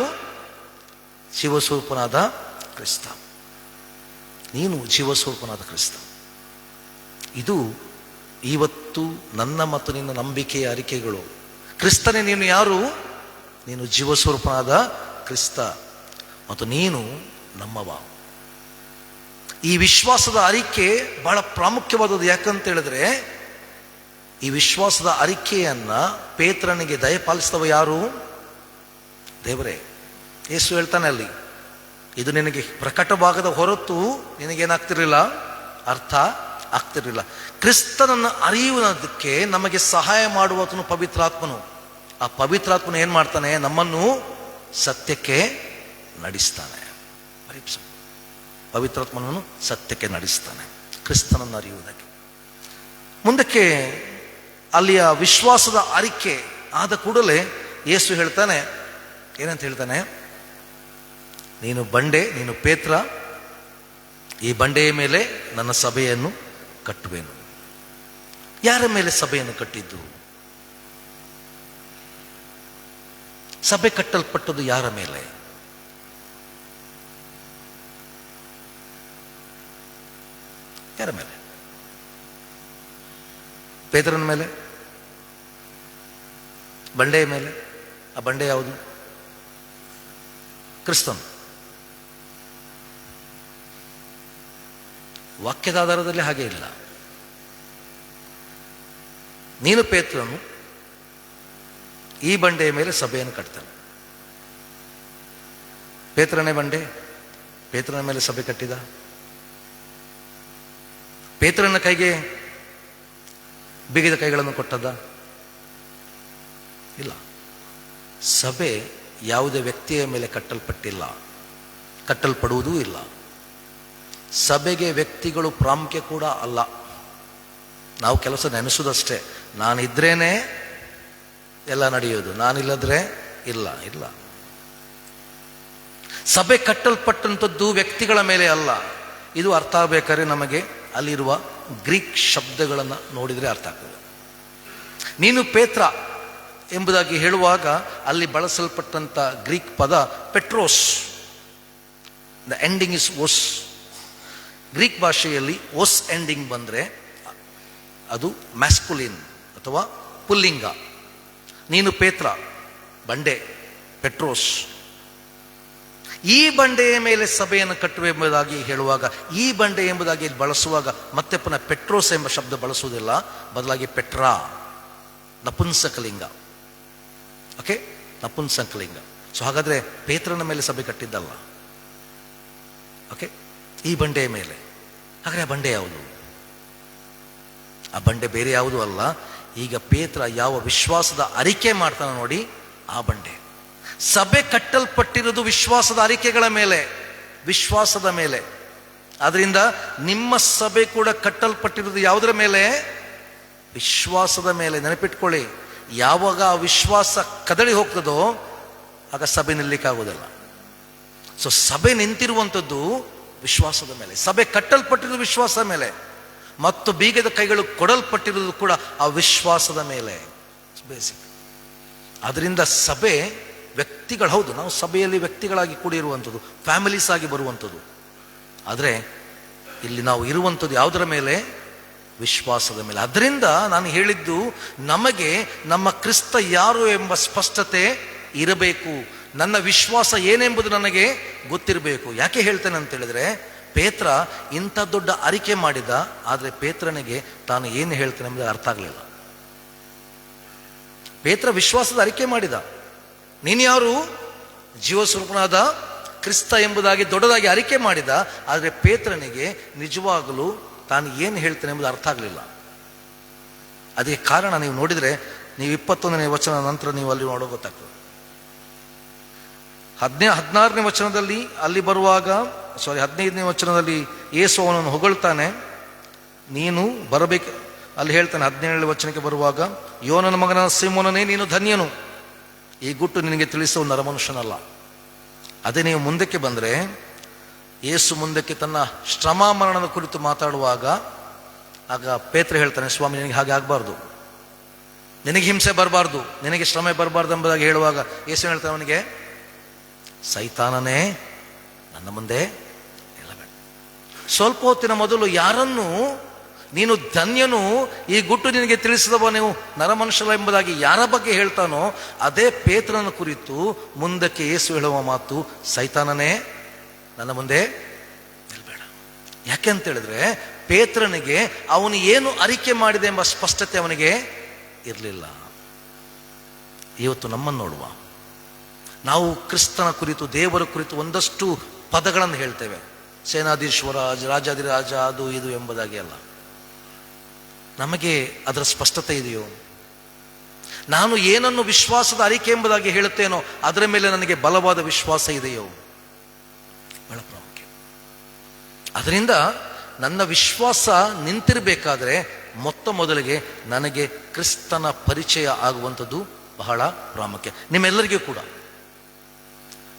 ಜೀವಸ್ವರೂಪನಾದ ಕ್ರಿಸ್ತ. ನೀನು ಜೀವಸ್ವರೂಪನಾದ ಕ್ರಿಸ್ತ. ಇದು ಇವತ್ತು ನನ್ನ ಮತ್ತು ನಿನ್ನ ನಂಬಿಕೆಯ ಅರಿಕೆಗಳು. ಕ್ರಿಸ್ತನೇ ನೀನು ಯಾರು? ನೀನು ಜೀವಸ್ವರೂಪನಾದ ಕ್ರಿಸ್ತ, ಮತ್ತು ನೀನು ನಮ್ಮವ. ಈ ವಿಶ್ವಾಸದ ಅರಿಕೆ ಬಹಳ ಪ್ರಾಮುಖ್ಯವಾದದ್ದು. ಯಾಕಂತ ಹೇಳಿದ್ರೆ, ಈ ವಿಶ್ವಾಸದ ಅರಿಕೆಯನ್ನ ಪೇತ್ರನಿಗೆ ದಯಪಾಲಿಸಿದವ ಯಾರು? ದೇವರೇ. ಯೇಸು ಹೇಳ್ತಾನೆ ಅಲ್ಲಿ, ಇದು ನಿನಗೆ ಪ್ರಕಟವಾಗದ ಹೊರತು ನಿನಗೇನಾಗ್ತಿರ್ಲಿಲ್ಲ, ಅರ್ಥ ಆಗ್ತಿರ್ಲಿಲ್ಲ. ಕ್ರಿಸ್ತನನ್ನು ಅರಿಯುವುದಕ್ಕೆ ನಮಗೆ ಸಹಾಯ ಮಾಡುವತನು ಪವಿತ್ರಾತ್ಮನು. ಆ ಪವಿತ್ರಾತ್ಮನು ಏನ್ ಮಾಡ್ತಾನೆ? ನಮ್ಮನ್ನು ಸತ್ಯಕ್ಕೆ ನಡೆಸ್ತಾನೆ. ಪವಿತ್ರಾತ್ಮನನ್ನು ಸತ್ಯಕ್ಕೆ ನಡೆಸ್ತಾನೆ, ಕ್ರಿಸ್ತನನ್ನು ಅರಿಯುವುದಕ್ಕೆ. ಮುಂದಕ್ಕೆ ಅಲ್ಲಿಯ ವಿಶ್ವಾಸದ ಅರಿಕೆ ಆದ ಕೂಡಲೇ ಯೇಸು ಹೇಳ್ತಾನೆ, ಏನಂತ ಹೇಳ್ತಾನೆ? ನೀನು ಬಂಡೆ, ನೀನು ಪೇತ್ರ, ಈ ಬಂಡೆಯ ಮೇಲೆ ನನ್ನ ಸಭೆಯನ್ನು ಕಟ್ಟುವೆನು. ಯಾರ ಮೇಲೆ ಸಭೆಯನ್ನು ಕಟ್ಟಿದ್ದು? ಸಭೆ ಕಟ್ಟಲ್ಪಟ್ಟದ್ದು ಯಾರ ಮೇಲೆ? ಯಾರ ಮೇಲೆ? ಪೇತ್ರನ ಮೇಲೆ, ಬಂಡೆಯ ಮೇಲೆ. ಆ ಬಂಡೆ ಯಾವುದು? ಕ್ರಿಸ್ತನು. ವಾಕ್ಯದ ಆಧಾರದಲ್ಲಿ ಹಾಗೆ ಇಲ್ಲ. ನೀನು ಪೇತ್ರನು, ಈ ಬಂಡೆಯ ಮೇಲೆ ಸಭೆಯನ್ನು ಕಟ್ತಾನೆ. ಪೇತ್ರನೇ ಬಂಡೆ, ಪೇತ್ರನ ಮೇಲೆ ಸಭೆ ಕಟ್ಟಿದ. ಪೇತ್ರನ ಕೈಗೆ ಬಿಗಿದ ಕೈಗಳನ್ನು ಕೊಟ್ಟದ್ದ? ಇಲ್ಲ. ಸಭೆ ಯಾವುದೇ ವ್ಯಕ್ತಿಯ ಮೇಲೆ ಕಟ್ಟಲ್ಪಟ್ಟಿಲ್ಲ, ಕಟ್ಟಲ್ಪಡುವುದೂ ಇಲ್ಲ. ಸಭೆಗೆ ವ್ಯಕ್ತಿಗಳು ಪ್ರಾಮುಖ್ಯ ಕೂಡ ಅಲ್ಲ. ನಾವು ಕೆಲಸ ನೆನೆಸೋದಷ್ಟೇ. ನಾನಿದ್ರೇನೆ ಎಲ್ಲ ನಡೆಯೋದು, ನಾನಿಲ್ಲದ್ರೆ ಇಲ್ಲ. ಇಲ್ಲ. ಸಭೆ ಕಟ್ಟಲ್ಪಟ್ಟಂಥದ್ದು ವ್ಯಕ್ತಿಗಳ ಮೇಲೆ ಅಲ್ಲ. ಇದು ಅರ್ಥ ಆಗಬೇಕಾದ್ರೆ ನಮಗೆ ಅಲ್ಲಿರುವ ಗ್ರೀಕ್ ಶಬ್ದಗಳನ್ನು ನೋಡಿದರೆ ಅರ್ಥ ಆಗ್ತದೆ. ನೀನು ಪೇತ್ರ ಎಂಬುದಾಗಿ ಹೇಳುವಾಗ ಅಲ್ಲಿ ಬಳಸಲ್ಪಟ್ಟಂಥ ಗ್ರೀಕ್ ಪದ Petros. The ending is os. Greek ಭಾಷೆಯಲ್ಲಿ ಓಸ್ ಎಂಡಿಂಗ್ ಬಂದರೆ ಅದು ಮ್ಯಾಸ್ಕುಲಿನ್ ಅಥವಾ ಪುಲ್ಲಿಂಗ. ನೀನು ಪೇತ್ರ, ಬಂಡೆ, ಪೆಟ್ರೋಸ್. ಈ ಬಂಡೆಯ ಮೇಲೆ ಸಭೆಯನ್ನು ಕಟ್ಟುವೆ ಎಂಬುದಾಗಿ ಹೇಳುವಾಗ, ಈ ಬಂಡೆ ಎಂಬುದಾಗಿ ಬಳಸುವಾಗ ಮತ್ತೆ ಪುನಃ ಪೆಟ್ರೋಸ್ ಎಂಬ ಶಬ್ದ ಬಳಸುವುದಿಲ್ಲ, ಬದಲಾಗಿ ಪೆಟ್ರಾ, ನಪುಂಸಕಲಿಂಗ. ಓಕೆ, ನಪುಂಸಕಲಿಂಗ. ಸೊ ಹಾಗಾದರೆ ಪೇತ್ರನ ಮೇಲೆ ಸಭೆ ಕಟ್ಟಿದ್ದಲ್ಲ. ಓಕೆ, ಈ ಬಂಡೆಯ ಮೇಲೆ. ಹಾಗಾದರೆ ಆ ಬಂಡೆ ಯಾವುದು? ಆ ಬಂಡೆ ಬೇರೆ ಯಾವುದೂ ಅಲ್ಲ. ಈಗ ಪೇತ್ರ ಯಾವ ವಿಶ್ವಾಸದ ಅರಿಕೆ ಮಾಡ್ತಾನೆ ನೋಡಿ, ಆ ಬಂಡೆ. ಸಭೆ ಕಟ್ಟಲ್ಪಟ್ಟಿರೋದು ವಿಶ್ವಾಸದ ಅರಿಕೆಗಳ ಮೇಲೆ, ವಿಶ್ವಾಸದ ಮೇಲೆ. ಆದ್ರಿಂದ ನಿಮ್ಮ ಸಭೆ ಕೂಡ ಕಟ್ಟಲ್ಪಟ್ಟಿರೋದು ಯಾವುದರ ಮೇಲೆ? ವಿಶ್ವಾಸದ ಮೇಲೆ. ನೆನಪಿಟ್ಕೊಳ್ಳಿ, ಯಾವಾಗ ಆ ವಿಶ್ವಾಸ ಕದಳಿ ಹೋಗ್ತದೋ ಆಗ ಸಭೆ ನಿಲ್ಲಕ್ಕಾಗೋದಿಲ್ಲ. ಸೊ ಸಭೆ ನಿಂತಿರುವಂಥದ್ದು ವಿಶ್ವಾಸದ ಮೇಲೆ, ಸಭೆ ಕಟ್ಟಲ್ಪಟ್ಟಿರೋದು ವಿಶ್ವಾಸದ ಮೇಲೆ, ಮತ್ತು ಬೀಗದ ಕೈಗಳು ಕೊಡಲ್ಪಟ್ಟಿರುವುದು ಕೂಡ ಆ ವಿಶ್ವಾಸದ ಮೇಲೆ. ಬೇಸಿಕ್. ಅದರಿಂದ ಸಭೆ ವ್ಯಕ್ತಿಗಳು, ಹೌದು, ನಾವು ಸಭೆಯಲ್ಲಿ ವ್ಯಕ್ತಿಗಳಾಗಿ ಕೂಡಿರುವಂಥದ್ದು, ಫ್ಯಾಮಿಲೀಸ್ ಆಗಿ ಬರುವಂಥದ್ದು. ಆದರೆ ಇಲ್ಲಿ ನಾವು ಇರುವಂಥದ್ದು ಯಾವುದರ ಮೇಲೆ? ವಿಶ್ವಾಸದ ಮೇಲೆ. ಅದರಿಂದ ನಾನು ಹೇಳಿದ್ದು, ನಮಗೆ ನಮ್ಮ ಕ್ರಿಸ್ತ ಯಾರು ಎಂಬ ಸ್ಪಷ್ಟತೆ ಇರಬೇಕು. ನನ್ನ ವಿಶ್ವಾಸ ಏನೆಂಬುದು ನನಗೆ ಗೊತ್ತಿರಬೇಕು. ಯಾಕೆ ಹೇಳ್ತೇನೆ ಅಂತ ಹೇಳಿದ್ರೆ, ಪೇತ್ರ ಇಂಥ ದೊಡ್ಡ ಅರಿಕೆ ಮಾಡಿದ, ಆದರೆ ಪೇತ್ರನಿಗೆ ತಾನು ಏನು ಹೇಳ್ತೇನೆ ಎಂಬುದು ಅರ್ಥ ಆಗಲಿಲ್ಲ. ಪೇತ್ರ ವಿಶ್ವಾಸದ ಅರಿಕೆ ಮಾಡಿದ, ನೀನು ಯಾರು? ಜೀವಸ್ವರೂಪನಾದ ಕ್ರಿಸ್ತ ಎಂಬುದಾಗಿ ದೊಡ್ಡದಾಗಿ ಅರಿಕೆ ಮಾಡಿದ. ಆದರೆ ಪೇತ್ರನಿಗೆ ನಿಜವಾಗಲೂ ತಾನು ಏನು ಹೇಳ್ತೇನೆ ಎಂಬುದು ಅರ್ಥ ಆಗಲಿಲ್ಲ. ಅದಕ್ಕೆ ಕಾರಣ ನೀವು ನೋಡಿದರೆ, ನೀವು 21ನೇ ವಚನ ನಂತರ ನೀವು ಅಲ್ಲಿ ನೋಡೋ ಗೊತ್ತಾಗ್ತದೆ. 16ನೇ ವಚನದಲ್ಲಿ ಅಲ್ಲಿ ಬರುವಾಗ, 15ನೇ ವಚನದಲ್ಲಿ ಯೇಸು ಅವನನ್ನು ಹೊಗಳ್ತಾನೆ, ನೀನು ಬರಬೇಕು. ಅಲ್ಲಿ ಹೇಳ್ತಾನೆ 17ನೇ ವಚನಕ್ಕೆ ಬರುವಾಗ, ಯೋನನ ಮಗನ ಸೀಮೋನನೇ, ನೀನು ಧನ್ಯನು, ಈ ಗುಟ್ಟು ನಿನಗೆ ತಿಳಿಸುವ ನರಮನುಷ್ಯನಲ್ಲ. ಅದೇ ನೀವು ಮುಂದಕ್ಕೆ ಬಂದರೆ, ಯೇಸು ಮುಂದಕ್ಕೆ ತನ್ನ ಶ್ರಮ ಮರಣದ ಕುರಿತು ಮಾತಾಡುವಾಗ, ಆಗ ಪೇತ್ರ ಹೇಳ್ತಾನೆ, ಸ್ವಾಮಿ ನಿನಗೆ ಹಾಗೆ ಆಗಬಾರ್ದು, ನಿನಗೆ ಹಿಂಸೆ ಬರಬಾರ್ದು, ನಿನಗೆ ಶ್ರಮೆ ಬರಬಾರ್ದು ಎಂಬುದಾಗಿ ಹೇಳುವಾಗ ಯೇಸು ಹೇಳ್ತಾನೆ ಅವನಿಗೆ, ಸೈತಾನನೇ ನನ್ನ ಮುಂದೆ ನಿಲ್ಲಬೇಡ. ಸ್ವಲ್ಪ ಹೊತ್ತಿನ ಮೊದಲು ಯಾರನ್ನು ನೀನು ಧನ್ಯನು, ಈ ಗುಟ್ಟು ನಿನಗೆ ತಿಳಿಸಿದವ ನೀವು ನರಮನುಷ್ಯಲ್ಲ ಎಂಬುದಾಗಿ ಯಾರ ಬಗ್ಗೆ ಹೇಳ್ತಾನೋ, ಅದೇ ಪೇತ್ರನ ಕುರಿತು ಮುಂದಕ್ಕೆ ಯೇಸು ಹೇಳುವ ಮಾತು, ಸೈತಾನನೇ ನನ್ನ ಮುಂದೆ ನಿಲ್ಬೇಡ. ಯಾಕೆ ಅಂತ ಹೇಳಿದ್ರೆ, ಪೇತ್ರನಿಗೆ ಅವನು ಏನು ಅರಿಕೆ ಮಾಡಿದೆ ಎಂಬ ಸ್ಪಷ್ಟತೆ ಅವನಿಗೆ ಇರಲಿಲ್ಲ. ಇವತ್ತು ನಮ್ಮನ್ನು ನೋಡುವ, ನಾವು ಕ್ರಿಸ್ತನ ಕುರಿತು, ದೇವರ ಕುರಿತು ಒಂದಷ್ಟು ಪದಗಳನ್ನು ಹೇಳ್ತೇವೆ, ಸೇನಾಧೀಶ್ವರ, ರಾಜಾಧಿರಾಜ, ಅದು ಇದು ಎಂಬುದಾಗಿ ಅಲ್ಲ. ನಮಗೆ ಅದರ ಸ್ಪಷ್ಟತೆ ಇದೆಯೋ? ನಾನು ಏನನ್ನು ವಿಶ್ವಾಸದ ಅರಿಕೆ ಎಂಬುದಾಗಿ ಹೇಳುತ್ತೇನೋ ಅದರ ಮೇಲೆ ನನಗೆ ಬಲವಾದ ವಿಶ್ವಾಸ ಇದೆಯೋ? ಬಹಳ ಪ್ರಾಮುಖ್ಯ. ಅದರಿಂದ ನನ್ನ ವಿಶ್ವಾಸ ನಿಂತಿರಬೇಕಾದ್ರೆ ಮೊತ್ತ ಮೊದಲಿಗೆ ನನಗೆ ಕ್ರಿಸ್ತನ ಪರಿಚಯ ಆಗುವಂಥದ್ದು ಬಹಳ ಪ್ರಾಮುಖ್ಯ. ನಿಮ್ಮೆಲ್ಲರಿಗೂ ಕೂಡ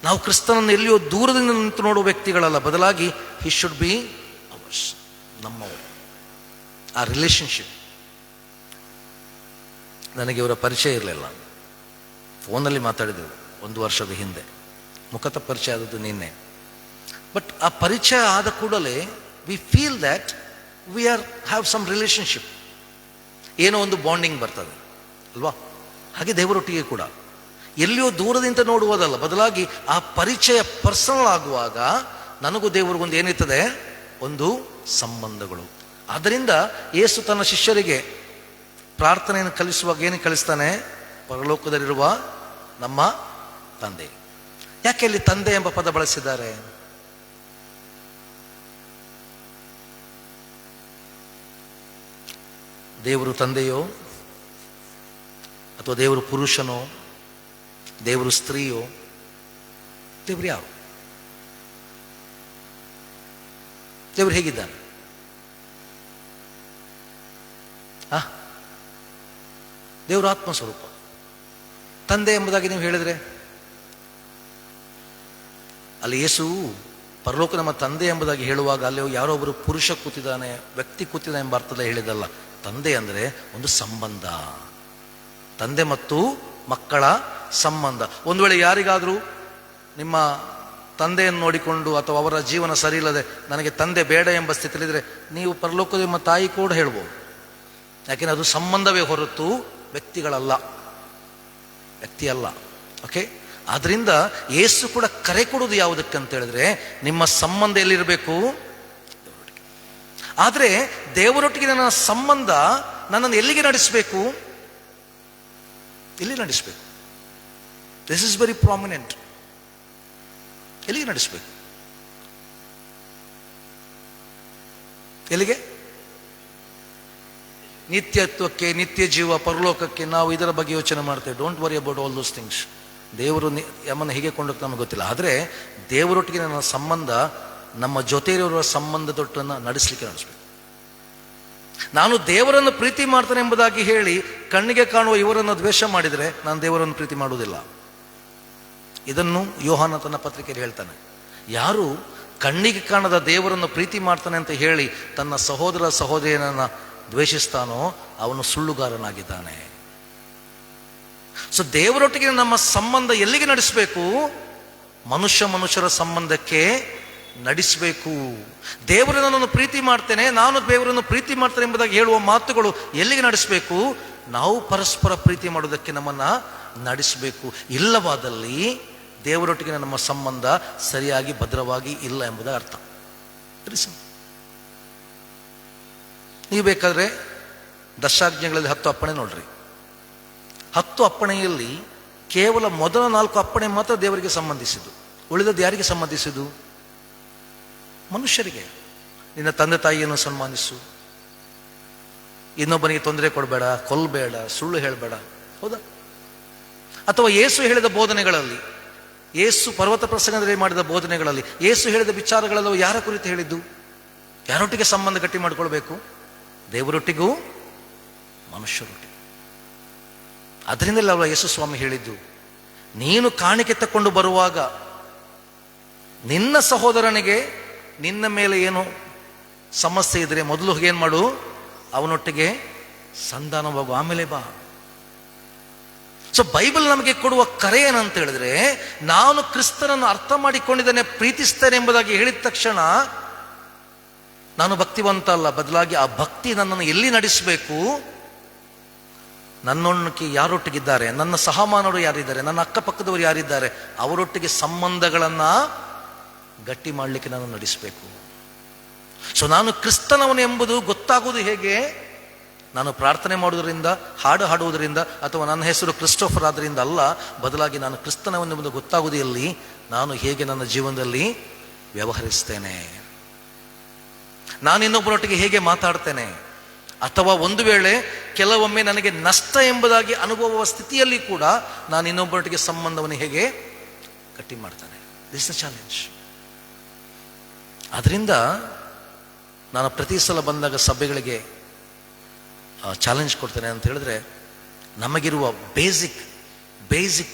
ನಾವು ಕ್ರಿಸ್ತನನ್ನು ಎಲ್ಲಿಯೋ ದೂರದಿಂದ ನಿಂತು ನೋಡುವ ವ್ಯಕ್ತಿಗಳಲ್ಲ, ಬದಲಾಗಿ ಹಿ ಶುಡ್ ಬಿ ಅವರ್ಸ್, ನಮ್ಮವರು. ಆ ರಿಲೇಶನ್ಶಿಪ್. ನನಗೆ ಇವರ ಪರಿಚಯ ಇರಲಿಲ್ಲ, ಫೋನಲ್ಲಿ ಮಾತಾಡಿದೆವು 1 ವರ್ಷದ ಹಿಂದೆ, ಮುಖತಃ ಪರಿಚಯ ಆದದ್ದು ನಿನ್ನೆ. ಬಟ್ ಆ ಪರಿಚಯ ಆದ ಕೂಡಲೇ we feel that we are have some relationship, ಏನೋ ಒಂದು ಬಾಂಡಿಂಗ್ ಬರ್ತದೆ ಅಲ್ವಾ? ಹಾಗೆ ದೇವರೊಟ್ಟಿಗೆ ಕೂಡ ಎಲ್ಲಿಯೋ ದೂರದಿಂದ ನೋಡುವುದಲ್ಲ, ಬದಲಾಗಿ ಆ ಪರಿಚಯ ಪರ್ಸನಲ್ ಆಗುವಾಗ ನನಗೂ ದೇವರಿಗೊಂದು ಏನಿರ್ತದೆ, ಒಂದು ಸಂಬಂಧಗಳು. ಆದ್ದರಿಂದ ಯೇಸು ತನ್ನ ಶಿಷ್ಯರಿಗೆ ಪ್ರಾರ್ಥನೆಯನ್ನು ಕಲಿಸುವಾಗ ಏನು ಕಲಿಸ್ತಾನೆ? ಪರಲೋಕದಲ್ಲಿರುವ ನಮ್ಮ ತಂದೆ. ಯಾಕೆ ಇಲ್ಲಿ ತಂದೆ ಎಂಬ ಪದ ಬಳಸಿದ್ದಾರೆ? ದೇವರು ತಂದೆಯೋ, ಅಥವಾ ದೇವರು ಪುರುಷನೋ, ದೇವರು ಸ್ತ್ರೀಯೋ? ದೇವರು ಯಾರು? ದೇವರು ಹೇಗಿದ್ದಾನೆ? ದೇವರು ಆತ್ಮಸ್ವರೂಪ. ತಂದೆ ಎಂಬುದಾಗಿ ನೀವು ಹೇಳಿದ್ರೆ, ಅಲ್ಲಿ ಯೇಸು ಪರಲೋಕ ನಮ್ಮ ತಂದೆ ಎಂಬುದಾಗಿ ಹೇಳುವಾಗ ಅಲ್ಲಿ ಯಾರೋ ಒಬ್ಬರು ಪುರುಷ ಕೂತಿದ್ದಾನೆ, ವ್ಯಕ್ತಿ ಕೂತಿದ್ದಾನೆ ಎಂಬ ಅರ್ಥದಲ್ಲಿ ಹೇಳಿದಲ್ಲ. ತಂದೆ ಅಂದರೆ ಒಂದು ಸಂಬಂಧ, ತಂದೆ ಮತ್ತು ಮಕ್ಕಳ ಸಂಬಂಧ. ಒಂದು ವೇಳೆ ಯಾರಿಗಾದರೂ ನಿಮ್ಮ ತಂದೆಯನ್ನು ನೋಡಿಕೊಂಡು ಅಥವಾ ಅವರ ಜೀವನ ಸರಿ ಇಲ್ಲದೆ ನನಗೆ ತಂದೆ ಬೇಡ ಎಂಬ ಸ್ಥಿತಿಯಲ್ಲಿದ್ದರೆ ನೀವು ಪರಲೋಕದ ನಿಮ್ಮ ತಾಯಿ ಕೂಡ ಹೇಳ್ಬೋದು. ಯಾಕೆಂದರೆ ಅದು ಸಂಬಂಧವೇ ಹೊರತು ವ್ಯಕ್ತಿಗಳಲ್ಲ, ವ್ಯಕ್ತಿಯಲ್ಲ. ಓಕೆ, ಆದ್ರಿಂದ ಯೇಸು ಕೂಡ ಕರೆ ಕೊಡುವುದು ಯಾವುದಕ್ಕೆ ಅಂತ ಹೇಳಿದ್ರೆ ನಿಮ್ಮ ಸಂಬಂಧ ಎಲ್ಲಿರಬೇಕು, ಆದರೆ ದೇವರೊಟ್ಟಿಗೆ ನನ್ನ ಸಂಬಂಧ ನನ್ನನ್ನು ಎಲ್ಲಿಗೆ ನಡೆಸಬೇಕು, ಎಲ್ಲಿ ನಡೆಸಬೇಕು? This is very prominent. ಎಲ್ಲಿಗೆ ನಡೆಸಬೇಕು? ಎಲ್ಲಿಗೆ? ನಿತ್ಯತ್ವಕ್ಕೆ, ನಿತ್ಯ ಜೀವ, ಪರಲೋಕಕ್ಕೆ. ನಾವು ಇದರ ಬಗ್ಗೆ ಯೋಚನೆ ಮಾಡ್ತೇವೆ. Don't worry about all those things. ದೇವರು ನಮ್ಮನ್ನು ಹೇಗೆ ಕೊಂಡೋಗ್ತಾ ನಮಗೆ ಗೊತ್ತಿಲ್ಲ. ಆದರೆ ದೇವರೊಟ್ಟಿಗೆ ನನ್ನ ಸಂಬಂಧ ನಮ್ಮ ಜೊತೆ ಇರುವ ಸಂಬಂಧದೊಟ್ಟನ್ನು ನಡೆಸಬೇಕು. ನಾನು ದೇವರನ್ನು ಪ್ರೀತಿ ಮಾಡ್ತೇನೆ ಎಂಬುದಾಗಿ ಹೇಳಿ ಕಣ್ಣಿಗೆ ಕಾಣುವ ಇವರನ್ನು ದ್ವೇಷ ಮಾಡಿದರೆ ನಾನು ದೇವರನ್ನು ಪ್ರೀತಿ ಮಾಡುವುದಿಲ್ಲ. ಇದನ್ನು ಯೋಹಾನ ತನ್ನ ಪತ್ರಿಕೆಯಲ್ಲಿ ಹೇಳ್ತಾನೆ. ಯಾರು ಕಣ್ಣಿಗೆ ಕಾಣದ ದೇವರನ್ನು ಪ್ರೀತಿ ಮಾಡ್ತಾನೆ ಅಂತ ಹೇಳಿ ತನ್ನ ಸಹೋದರ ಸಹೋದರಿಯನನ್ನು ದ್ವೇಷಿಸ್ತಾನೋ ಅವನು ಸುಳ್ಳುಗಾರನಾಗಿದ್ದಾನೆ. ಸೊ ದೇವರೊಟ್ಟಿಗೆ ನಮ್ಮ ಸಂಬಂಧ ಎಲ್ಲಿಗೆ ನಡೆಸಬೇಕು? ಮನುಷ್ಯರ ಸಂಬಂಧಕ್ಕೆ ನಡೆಸಬೇಕು. ದೇವರು ನನ್ನನ್ನು ಪ್ರೀತಿ ಮಾಡ್ತೇನೆ, ನಾನು ದೇವರನ್ನು ಪ್ರೀತಿ ಮಾಡ್ತೇನೆ ಎಂಬುದಾಗಿ ಹೇಳುವ ಮಾತುಗಳು ಎಲ್ಲಿಗೆ ನಡೆಸಬೇಕು? ನಾವು ಪರಸ್ಪರ ಪ್ರೀತಿ ಮಾಡೋದಕ್ಕೆ ನಮ್ಮನ್ನ ನಡೆಸಬೇಕು. ಇಲ್ಲವಾದಲ್ಲಿ ದೇವರೊಟ್ಟಿಗೆ ನಮ್ಮ ಸಂಬಂಧ ಸರಿಯಾಗಿ ಭದ್ರವಾಗಿ ಇಲ್ಲ ಎಂಬುದರ ಅರ್ಥ. ನೀವು ಬೇಕಾದ್ರೆ ದಶಾಜ್ಞೆಗಳಲ್ಲಿ 10 ಅಪ್ಪಣೆ ನೋಡ್ರಿ. 10 ಅಪ್ಪಣೆಯಲ್ಲಿ ಕೇವಲ ಮೊದಲ 4 ಅಪ್ಪಣೆ ಮಾತ್ರ ದೇವರಿಗೆ ಸಂಬಂಧಿಸಿದ್ದು. ಉಳಿದದ್ದು ಯಾರಿಗೆ ಸಂಬಂಧಿಸಿದ್ದು? ಮನುಷ್ಯರಿಗೆ. ನಿನ್ನ ತಂದೆ ತಾಯಿಯನ್ನು ಸನ್ಮಾನಿಸು, ಇನ್ನೊಬ್ಬನಿಗೆ ತೊಂದರೆ ಕೊಡಬೇಡ, ಕೊಲ್ಲಬೇಡ, ಸುಳ್ಳು ಹೇಳಬೇಡ. ಹೌದಾ? ಅಥವಾ ಯೇಸು ಹೇಳಿದ ಬೋಧನೆಗಳಲ್ಲಿ, ಯೇಸು ಪರ್ವತ ಪ್ರಸಂಗದಲ್ಲಿ ಮಾಡಿದ ಬೋಧನೆಗಳಲ್ಲಿ ಯೇಸು ಹೇಳಿದ ವಿಚಾರಗಳೆಲ್ಲ ಯಾರ ಕುರಿತು ಹೇಳಿದ್ದು? ಯಾರೊಟ್ಟಿಗೆ ಸಂಬಂಧ ಗಟ್ಟಿ ಮಾಡಿಕೊಳ್ಬೇಕು? ದೇವರೊಟ್ಟಿಗೂ ಮನುಷ್ಯರೊಟ್ಟಿಗೆ. ಅದರಿಂದಲೇ ಯೇಸು ಸ್ವಾಮಿ ಹೇಳಿದ್ದು, ನೀನು ಕಾಣಿಕೆ ತಕ್ಕೊಂಡು ಬರುವಾಗ ನಿನ್ನ ಸಹೋದರನಿಗೆ ನಿನ್ನ ಮೇಲೆ ಏನು ಸಮಸ್ಯೆ ಇದ್ರೆ ಮೊದಲು ಏನು ಮಾಡು, ಅವನೊಟ್ಟಿಗೆ ಸಂಧಾನವಾಗು, ಆಮೇಲೆ ಬಾ. ಸೊ ಬೈಬಲ್ ನಮಗೆ ಕೊಡುವ ಕರೆ ಏನಂತ ಹೇಳಿದ್ರೆ, ನಾನು ಕ್ರಿಸ್ತನನ್ನು ಅರ್ಥ ಮಾಡಿಕೊಂಡಿದ್ದೇನೆ, ಪ್ರೀತಿಸ್ತೇನೆ ಎಂಬುದಾಗಿ ಹೇಳಿದ ತಕ್ಷಣ ನಾನು ಭಕ್ತಿವಂತ ಅಲ್ಲ, ಬದಲಾಗಿ ಆ ಭಕ್ತಿ ನನ್ನನ್ನು ಎಲ್ಲಿ ನಡೆಸಬೇಕು? ನನ್ನೊಟ್ಟಿಗೆ ಯಾರೊಟ್ಟಿಗಿದ್ದಾರೆ, ನನ್ನ ಸಹಮಾನವರು ಯಾರಿದ್ದಾರೆ, ನನ್ನ ಅಕ್ಕಪಕ್ಕದವರು ಯಾರಿದ್ದಾರೆ, ಅವರೊಟ್ಟಿಗೆ ಸಂಬಂಧಗಳನ್ನ ಗಟ್ಟಿ ಮಾಡಲಿಕ್ಕೆ ನಾನು ನಡೆಸಬೇಕು. ಸೊ ನಾನು ಕ್ರಿಸ್ತನವನು ಎಂಬುದು ಗೊತ್ತಾಗುವುದು ಹೇಗೆ? ನಾನು ಪ್ರಾರ್ಥನೆ ಮಾಡುವುದರಿಂದ, ಹಾಡು ಹಾಡುವುದರಿಂದ, ಅಥವಾ ನನ್ನ ಹೆಸರು ಕ್ರಿಸ್ಟೋಫರ್ ಆದ್ರಿಂದ ಅಲ್ಲ, ಬದಲಾಗಿ ನಾನು ಕ್ರಿಸ್ತನವನು ಎಂಬುದು ಗೊತ್ತಾಗುವುದು ಎಲ್ಲಿ? ನಾನು ಹೇಗೆ ನನ್ನ ಜೀವನದಲ್ಲಿ ವ್ಯವಹರಿಸ್ತೇನೆ, ನಾನು ಇನ್ನೊಬ್ಬರೊಟ್ಟಿಗೆ ಹೇಗೆ ಮಾತಾಡ್ತೇನೆ, ಅಥವಾ ಒಂದು ವೇಳೆ ಕೆಲವೊಮ್ಮೆ ನನಗೆ ನಷ್ಟ ಎಂಬುದಾಗಿ ಅನುಭವ ಸ್ಥಿತಿಯಲ್ಲಿ ಕೂಡ ನಾನು ಇನ್ನೊಬ್ಬರೊಟ್ಟಿಗೆ ಸಂಬಂಧವನ್ನು ಹೇಗೆ ಗಟ್ಟಿ ಮಾಡ್ತೇನೆ. This is the challenge. ಅದರಿಂದ ನಾನು ಪ್ರತಿ ಸಲ ಬಂದಾಗ ಸಭೆಗಳಿಗೆ ಚಾಲೆಂಜ್ ಕೊಡ್ತೇನೆ ಅಂತ ಹೇಳಿದ್ರೆ, ನಮಗಿರುವ ಬೇಸಿಕ್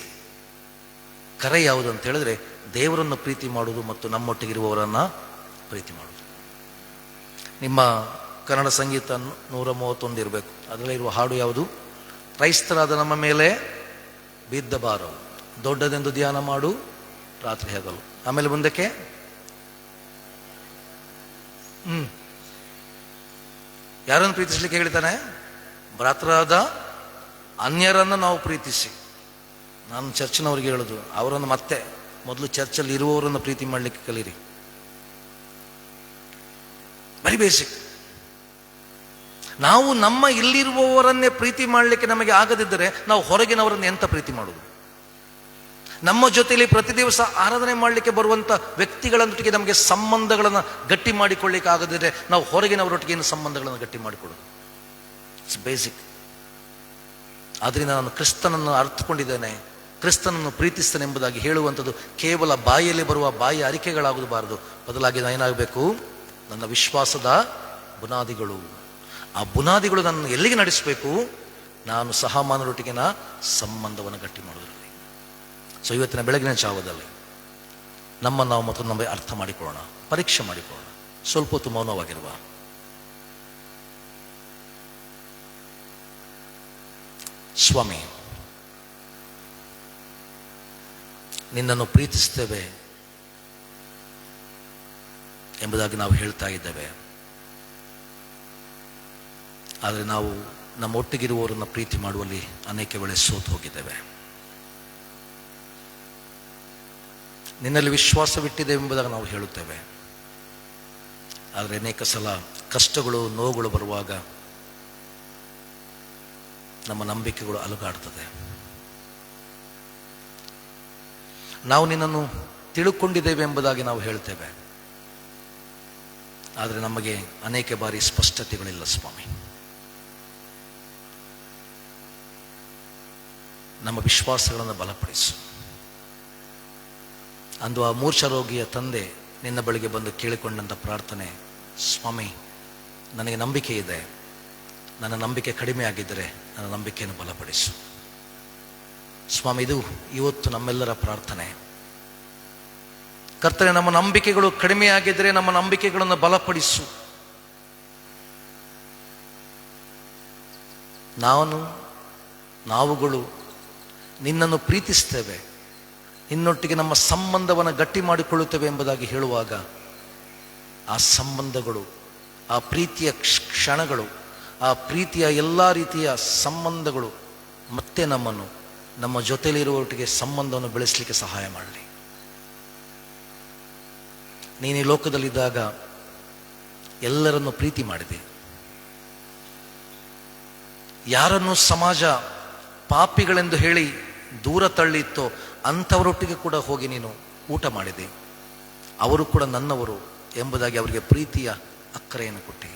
ಕರೆ ಯಾವುದು ಅಂತ ಹೇಳಿದ್ರೆ ದೇವರನ್ನು ಪ್ರೀತಿ ಮಾಡುವುದು ಮತ್ತು ನಮ್ಮೊಟ್ಟಿಗಿರುವವರನ್ನು ಪ್ರೀತಿ ಮಾಡುವುದು. ನಿಮ್ಮ ಕನ್ನಡ ಸಂಗೀತ 131 ಇರಬೇಕು. ಅದರಲ್ಲಿರುವ ಹಾಡು ಯಾವುದು? ಕ್ರೈಸ್ತರಾದ ನಮ್ಮ ಮೇಲೆ ಬಿದ್ದ ಭಾರವು ದೊಡ್ಡದೆಂದು ಧ್ಯಾನ ಮಾಡು ರಾತ್ರಿ ಹಗಲು. ಆಮೇಲೆ ಮುಂದಕ್ಕೆ ಯಾರನ್ನು ಪ್ರೀತಿಸ್ಲಿಕ್ಕೆ ಹೇಳ್ತಾನೆ? ಭ್ರಾತರಾದ ಅನ್ಯರನ್ನು ನಾವು ಪ್ರೀತಿಸಿ. ನಾನು ಚರ್ಚಿನವ್ರಿಗೆ ಹೇಳೋದು, ಅವರನ್ನು ಮತ್ತೆ ಮೊದಲು ಚರ್ಚಲ್ಲಿ ಇರುವವರನ್ನು ಪ್ರೀತಿ ಮಾಡಲಿಕ್ಕೆ ಕಲೀರಿ. Very basic. ನಾವು ನಮ್ಮ ಇಲ್ಲಿರುವವರನ್ನೇ ಪ್ರೀತಿ ಮಾಡಲಿಕ್ಕೆ ನಮಗೆ ಆಗದಿದ್ದರೆ ನಾವು ಹೊರಗಿನವರನ್ನು ಎಂತ ಪ್ರೀತಿ ಮಾಡುವುದು? ನಮ್ಮ ಜೊತೆಯಲ್ಲಿ ಪ್ರತಿ ದಿವಸ ಆರಾಧನೆ ಮಾಡಲಿಕ್ಕೆ ಬರುವಂಥ ವ್ಯಕ್ತಿಗಳೊಟ್ಟಿಗೆ ನಮಗೆ ಸಂಬಂಧಗಳನ್ನು ಗಟ್ಟಿ ಮಾಡಿಕೊಳ್ಳಿಕ್ಕೆ ಆಗದಿದ್ದರೆ ನಾವು ಹೊರಗಿನವರೊಟ್ಟಿಗೆ ಏನು ಸಂಬಂಧಗಳನ್ನು ಗಟ್ಟಿ ಮಾಡಿಕೊಳ್ಳೋದು? It's basic. ಆದ್ದರಿಂದ ನಾನು ಕ್ರಿಸ್ತನನ್ನು ಅರ್ಥಕೊಂಡಿದ್ದೇನೆ, ಕ್ರಿಸ್ತನನ್ನು ಪ್ರೀತಿಸ್ತೇನೆ ಎಂಬುದಾಗಿ ಹೇಳುವಂಥದ್ದು ಕೇವಲ ಬಾಯಿಯಲ್ಲಿ ಬರುವ ಬಾಯಿ ಅರಿಕೆಗಳಾಗಬಾರದು. ಬದಲಾಗಿ ಏನಾಗಬೇಕು? ನನ್ನ ವಿಶ್ವಾಸದ ಬುನಾದಿಗಳು. ಆ ಬುನಾದಿಗಳು ನನ್ನ ಎಲ್ಲಿಗೆ ನಡೆಸಬೇಕು? ನಾನು ಸಹಮಾನರೊಟ್ಟಿಗಿನ ಸಂಬಂಧವನ್ನು ಗಟ್ಟಿ ಮಾಡೋದ್ರಲ್ಲಿ. ಸೊ ಇವತ್ತಿನ ಬೆಳಗಿನ ಜಾವದಲ್ಲಿ ನಮ್ಮನ್ನು ನಾವು ಮತ್ತು ನಮಗೆ ಅರ್ಥ ಮಾಡಿಕೊಳ್ಳೋಣ, ಪರೀಕ್ಷೆ ಮಾಡಿಕೊಳ್ಳೋಣ. ಸ್ವಲ್ಪ ಹೊತ್ತು ಮೌನವಾಗಿರುವ. ಸ್ವಾಮಿ, ನಿನ್ನನ್ನು ಪ್ರೀತಿಸ್ತೇವೆ ಎಂಬುದಾಗಿ ನಾವು ಹೇಳ್ತಾ ಇದ್ದೇವೆ. ಆದರೆ ನಾವು ನಮ್ಮ ಒಟ್ಟಿಗಿರುವವರನ್ನು ಪ್ರೀತಿ ಮಾಡುವಲ್ಲಿ ಅನೇಕ ವೇಳೆ ಸೋತು ಹೋಗಿದ್ದೇವೆ. ನಿನ್ನಲ್ಲಿ ವಿಶ್ವಾಸವಿಟ್ಟಿದ್ದೇವೆ ಎಂಬುದಾಗಿ ನಾವು ಹೇಳುತ್ತೇವೆ. ಆದರೆ ಅನೇಕ ಸಲ ಕಷ್ಟಗಳು, ನೋವುಗಳು ಬರುವಾಗ ನಮ್ಮ ನಂಬಿಕೆಗಳು ಅಲುಗಾಡ್ತದೆ. ನಾವು ನಿನ್ನನ್ನು ತಿಳುಕೊಂಡಿದ್ದೇವೆ ಎಂಬುದಾಗಿ ನಾವು ಹೇಳ್ತೇವೆ. ಆದರೆ ನಮಗೆ ಅನೇಕ ಬಾರಿ ಸ್ಪಷ್ಟತೆಗಳಿಲ್ಲ ಸ್ವಾಮಿ. ನಮ್ಮ ವಿಶ್ವಾಸಗಳನ್ನು ಬಲಪಡಿಸು. ಅಂದು ಆ ಮೂರ್ಛರೋಗಿಯ ತಂದೆ ನಿನ್ನ ಬಳಿಗೆ ಬಂದು ಕೇಳಿಕೊಂಡಂಥ ಪ್ರಾರ್ಥನೆ, ಸ್ವಾಮಿ ನನಗೆ ನಂಬಿಕೆ ಇದೆ, ನನ್ನ ನಂಬಿಕೆ ಕಡಿಮೆ ಆಗಿದ್ದರೆ ನನ್ನ ನಂಬಿಕೆಯನ್ನು ಬಲಪಡಿಸು. ಸ್ವಾಮಿ, ಇದು ಇವತ್ತು ನಮ್ಮೆಲ್ಲರ ಪ್ರಾರ್ಥನೆ. ಕರ್ತನೆ, ನಮ್ಮ ನಂಬಿಕೆಗಳು ಕಡಿಮೆ ಆಗಿದ್ದರೆ ನಮ್ಮ ನಂಬಿಕೆಗಳನ್ನು ಬಲಪಡಿಸು. ನಾವುಗಳು ನಿನ್ನನ್ನು ಪ್ರೀತಿಸ್ತೇವೆ, ನಿನ್ನೊಟ್ಟಿಗೆ ನಮ್ಮ ಸಂಬಂಧವನ್ನು ಗಟ್ಟಿ ಮಾಡಿಕೊಳ್ಳುತ್ತೇವೆ ಎಂಬುದಾಗಿ ಹೇಳುವಾಗ ಆ ಸಂಬಂಧಗಳು, ಆ ಪ್ರೀತಿಯ ಕ್ಷಣಗಳು, ಆ ಪ್ರೀತಿಯ ಎಲ್ಲ ರೀತಿಯ ಸಂಬಂಧಗಳು ಮತ್ತೆ ನಮ್ಮನ್ನು ನಮ್ಮ ಜೊತೆಯಲ್ಲಿರುವೊಟ್ಟಿಗೆ ಸಂಬಂಧವನ್ನು ಬೆಳೆಸಲಿಕ್ಕೆ ಸಹಾಯ ಮಾಡಲಿ. ನೀನು ಈ ಲೋಕದಲ್ಲಿದ್ದಾಗ ಎಲ್ಲರನ್ನು ಪ್ರೀತಿ ಮಾಡಿದೆ. ಯಾರನ್ನು ಸಮಾಜ ಪಾಪಿಗಳೆಂದು ಹೇಳಿ ದೂರ ತಳ್ಳಿತ್ತೋ ಅಂಥವರೊಟ್ಟಿಗೆ ಕೂಡ ಹೋಗಿ ನೀನು ಊಟ ಮಾಡಿದೆ. ಅವರು ಕೂಡ ನನ್ನವರು ಎಂಬುದಾಗಿ ಅವರಿಗೆ ಪ್ರೀತಿಯ ಅಕ್ಕರೆಯನ್ನು ಕೊಟ್ಟಿ.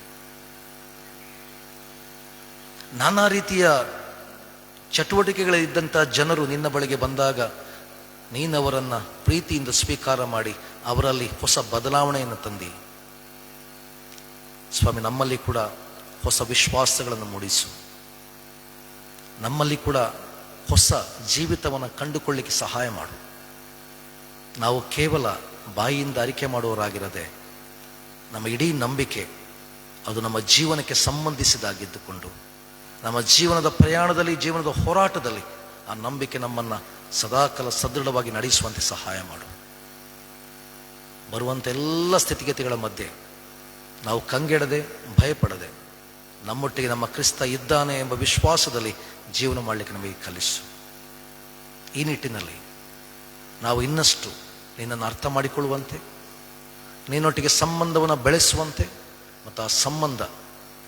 ನಾನಾ ರೀತಿಯ ಚಟುವಟಿಕೆಗಳಿದ್ದಂಥ ಜನರು ನಿನ್ನ ಬಳಿಗೆ ಬಂದಾಗ ನೀನವರನ್ನು ಪ್ರೀತಿಯಿಂದ ಸ್ವೀಕಾರ ಮಾಡಿ ಅವರಲ್ಲಿ ಹೊಸ ಬದಲಾವಣೆಯನ್ನು ತಂದಿ. ಸ್ವಾಮಿ, ನಮ್ಮಲ್ಲಿ ಕೂಡ ಹೊಸ ವಿಶ್ವಾಸಗಳನ್ನು ಮೂಡಿಸು. ನಮ್ಮಲ್ಲಿ ಕೂಡ ಹೊಸ ಜೀವಿತವನ್ನು ಕಂಡುಕೊಳ್ಳಿಕ್ಕೆ ಸಹಾಯ ಮಾಡು. ನಾವು ಕೇವಲ ಬಾಯಿಯಿಂದ ಅರಿಕೆ ಮಾಡುವವರಾಗಿರದೆ ನಮ್ಮ ಇಡೀ ನಂಬಿಕೆ ಅದು ನಮ್ಮ ಜೀವನಕ್ಕೆ ಸಂಬಂಧಿಸಿದಾಗಿದ್ದುಕೊಂಡು ನಮ್ಮ ಜೀವನದ ಪ್ರಯಾಣದಲ್ಲಿ, ಜೀವನದ ಹೋರಾಟದಲ್ಲಿ ಆ ನಂಬಿಕೆ ನಮ್ಮನ್ನು ಸದಾಕಾಲ ಸದೃಢವಾಗಿ ನಡೆಸುವಂತೆ ಸಹಾಯ ಮಾಡು. ಬರುವಂಥ ಎಲ್ಲ ಸ್ಥಿತಿಗತಿಗಳ ಮಧ್ಯೆ ನಾವು ಕಂಗೆಡದೆ, ಭಯಪಡದೆ ನಮ್ಮೊಟ್ಟಿಗೆ ನಮ್ಮ ಕ್ರಿಸ್ತ ಇದ್ದಾನೆ ಎಂಬ ವಿಶ್ವಾಸದಲ್ಲಿ ಜೀವನ ಮಾಡಲಿಕ್ಕೆ ನಮಗೆ ಕಲಿಸು. ಈ ನಿಟ್ಟಿನಲ್ಲಿ ನಾವು ಇನ್ನಷ್ಟು ನಿನ್ನನ್ನು ಅರ್ಥ ಮಾಡಿಕೊಳ್ಳುವಂತೆ, ನಿನ್ನೊಟ್ಟಿಗೆ ಸಂಬಂಧವನ್ನು ಬೆಳೆಸುವಂತೆ ಮತ್ತು ಆ ಸಂಬಂಧ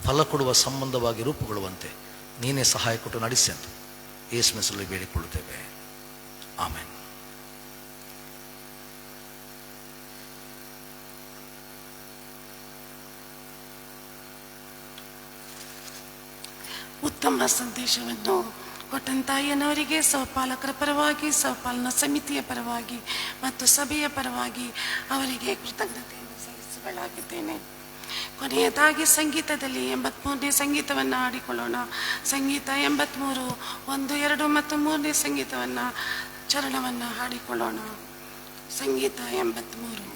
ಫಲ ಕೊಡುವ ಸಂಬಂಧವಾಗಿ ರೂಪುಗೊಳ್ಳುವಂತೆ ನೀನೇ ಸಹಾಯ ಕೊಟ್ಟು ನಡೆಸಿ ಅಂತ ಯೇಸುವಿನ ಹೆಸರಲ್ಲಿ ಬೇಡಿಕೊಳ್ಳುತ್ತೇವೆ. ಆಮೆನ್. ಉತ್ತಮ ಸಂದೇಶವನ್ನು ಕೊಟ್ಟಂತ ಅಯ್ಯನವರಿಗೆ ಸಹಪಾಲಕರ ಪರವಾಗಿ, ಸಹಪಾಲನಾ ಸಮಿತಿಯ ಪರವಾಗಿ ಮತ್ತು ಸಭೆಯ ಪರವಾಗಿ ಅವರಿಗೆ ಕೃತಜ್ಞತೆಯನ್ನು ಸಲ್ಲಿಸಬೇಕಾಗಿದ್ದೇನೆ. ಕೊನೆಯದಾಗಿ ಸಂಗೀತದಲ್ಲಿ 83ನೇ ಸಂಗೀತವನ್ನು ಹಾಡಿಕೊಳ್ಳೋಣ. ಸಂಗೀತ 83, 1, 2 ಮತ್ತು 3ನೇ ಸಂಗೀತವನ್ನು ಚರಣವನ್ನು ಹಾಡಿಕೊಳ್ಳೋಣ. ಸಂಗೀತ 83.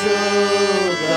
ಶುದ್ಧ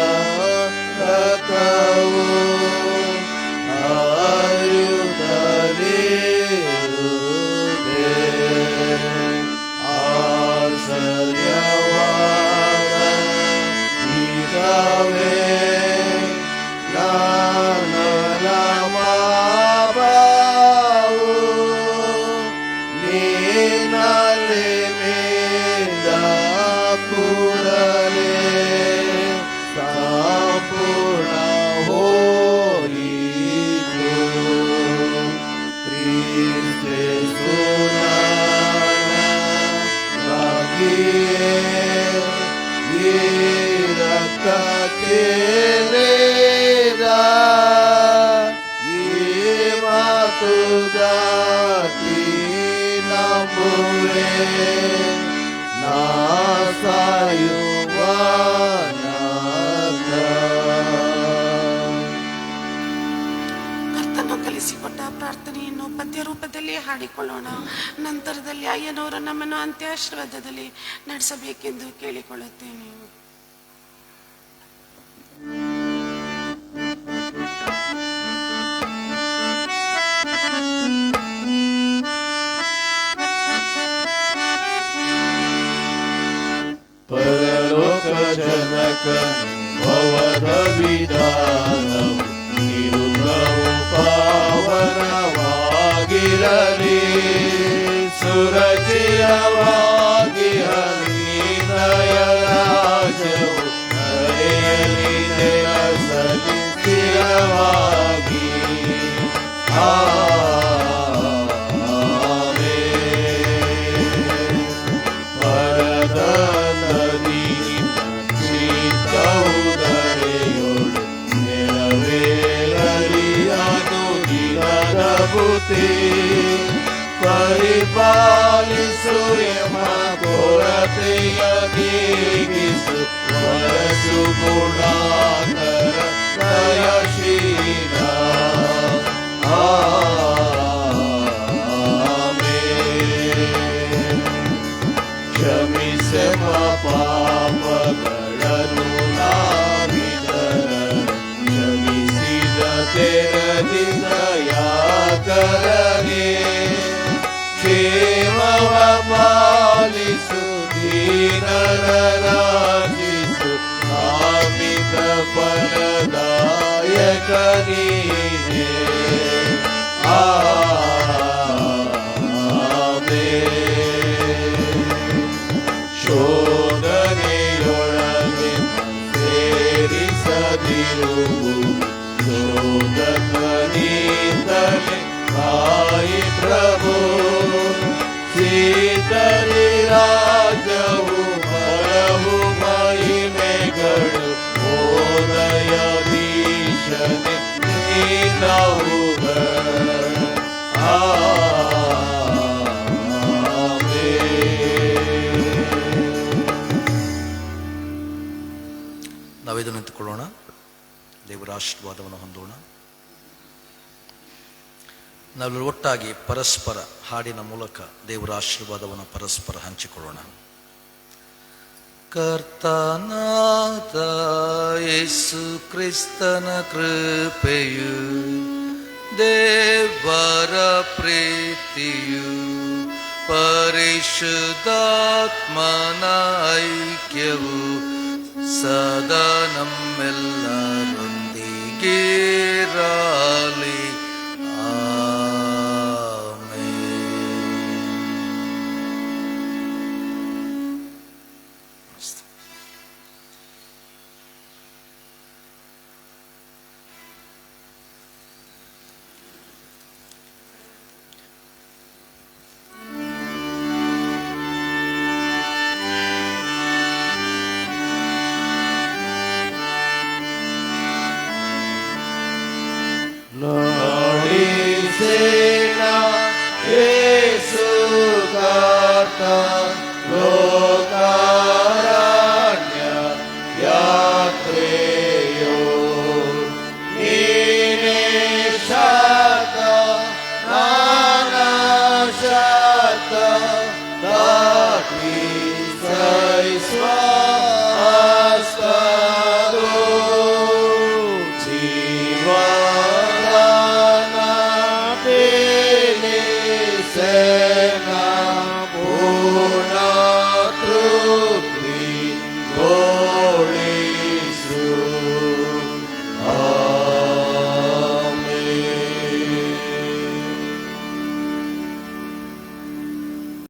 ಪ್ರಾರ್ಥನೆಯನ್ನು ಪದ್ಯ ರೂಪದಲ್ಲಿ ಹಾಡಿಕೊಳ್ಳೋಣ. ನಂತರದಲ್ಲಿ ಅಯ್ಯನವರು ನಮ್ಮನ್ನು ಅಂತ್ಯಾಶೀರ್ವಾದದಲ್ಲಿ ನಡೆಸಬೇಕೆಂದು ಕೇಳಿಕೊಳ್ಳುತ್ತೇನೆ. ಪರಲೋಕ ಜನಕ ಭವದ ವಿಧಾನವು ನಿರುದ್ರವು ಪಾವನವಾಗಿರಲಿ, ಸುರಚಿರವಾಗಿ ಹರಿನಯ ರಾಜವು ನಡೆಯಲಿ ನೆಲಸಲಿ ಸ್ಥಿರವಾಗಿ. ಪರಿಪಾಲಿಸು ಎಂಬ ಕೊರತೆಯ ನೀಗಿಸು, ವರಸು ಗುಣಾಕರ ದಯಶೀಲ. ಕ್ಷಮಿಸೆಮ ಪಾಪಗಳನ್ನು ನಾವಿದರ, ಕ್ಷಮಿಸಿದ ತೆರದಿಂದ ಯಾಕರನೆ. ಕ್ಷೇಮವ ಪಾಲಿಸು ದೀನರ ರಾಜಿಸು, ಆಮಿತ ಫಲದಾಯಕ ನೀನೇ. ಶೋಧನೆಯೊಳಗೆ ಸೇರಿಸದಿರು, ಶೋಧಕನಿಂದಲೇ ಕಾಯಿ ಪ್ರಭು. ಸೀತಲಿ ರಾಜವು ಬಲವು ಮಹಿಮೆಗಳು, ಓದಯದೀಶನೆ ನೀನವುಗಳು. ನಾವಿದು ನಿಂತುಕೊಳ್ಳೋಣ, ದೇವರ ಆಶೀರ್ವಾದವನ್ನು ಹೊಂದೋಣ. ನಾವೆಲ್ಲರೂ ಒಟ್ಟಾಗಿ ಪರಸ್ಪರ ಹಾಡಿನ ಮೂಲಕ ದೇವರ ಆಶೀರ್ವಾದವನ್ನು ಪರಸ್ಪರ ಹಂಚಿಕೊಳ್ಳೋಣ. ಕರ್ತನಾದ ಯೇಸು ಕ್ರಿಸ್ತನ ಕೃಪೆಯು, ದೇವರ ಪ್ರೀತಿಯು, ಪರಿಶುದ್ಧಾತ್ಮನ ಐಕ್ಯವು ಸದಾ ನಮ್ಮೆಲ್ಲರ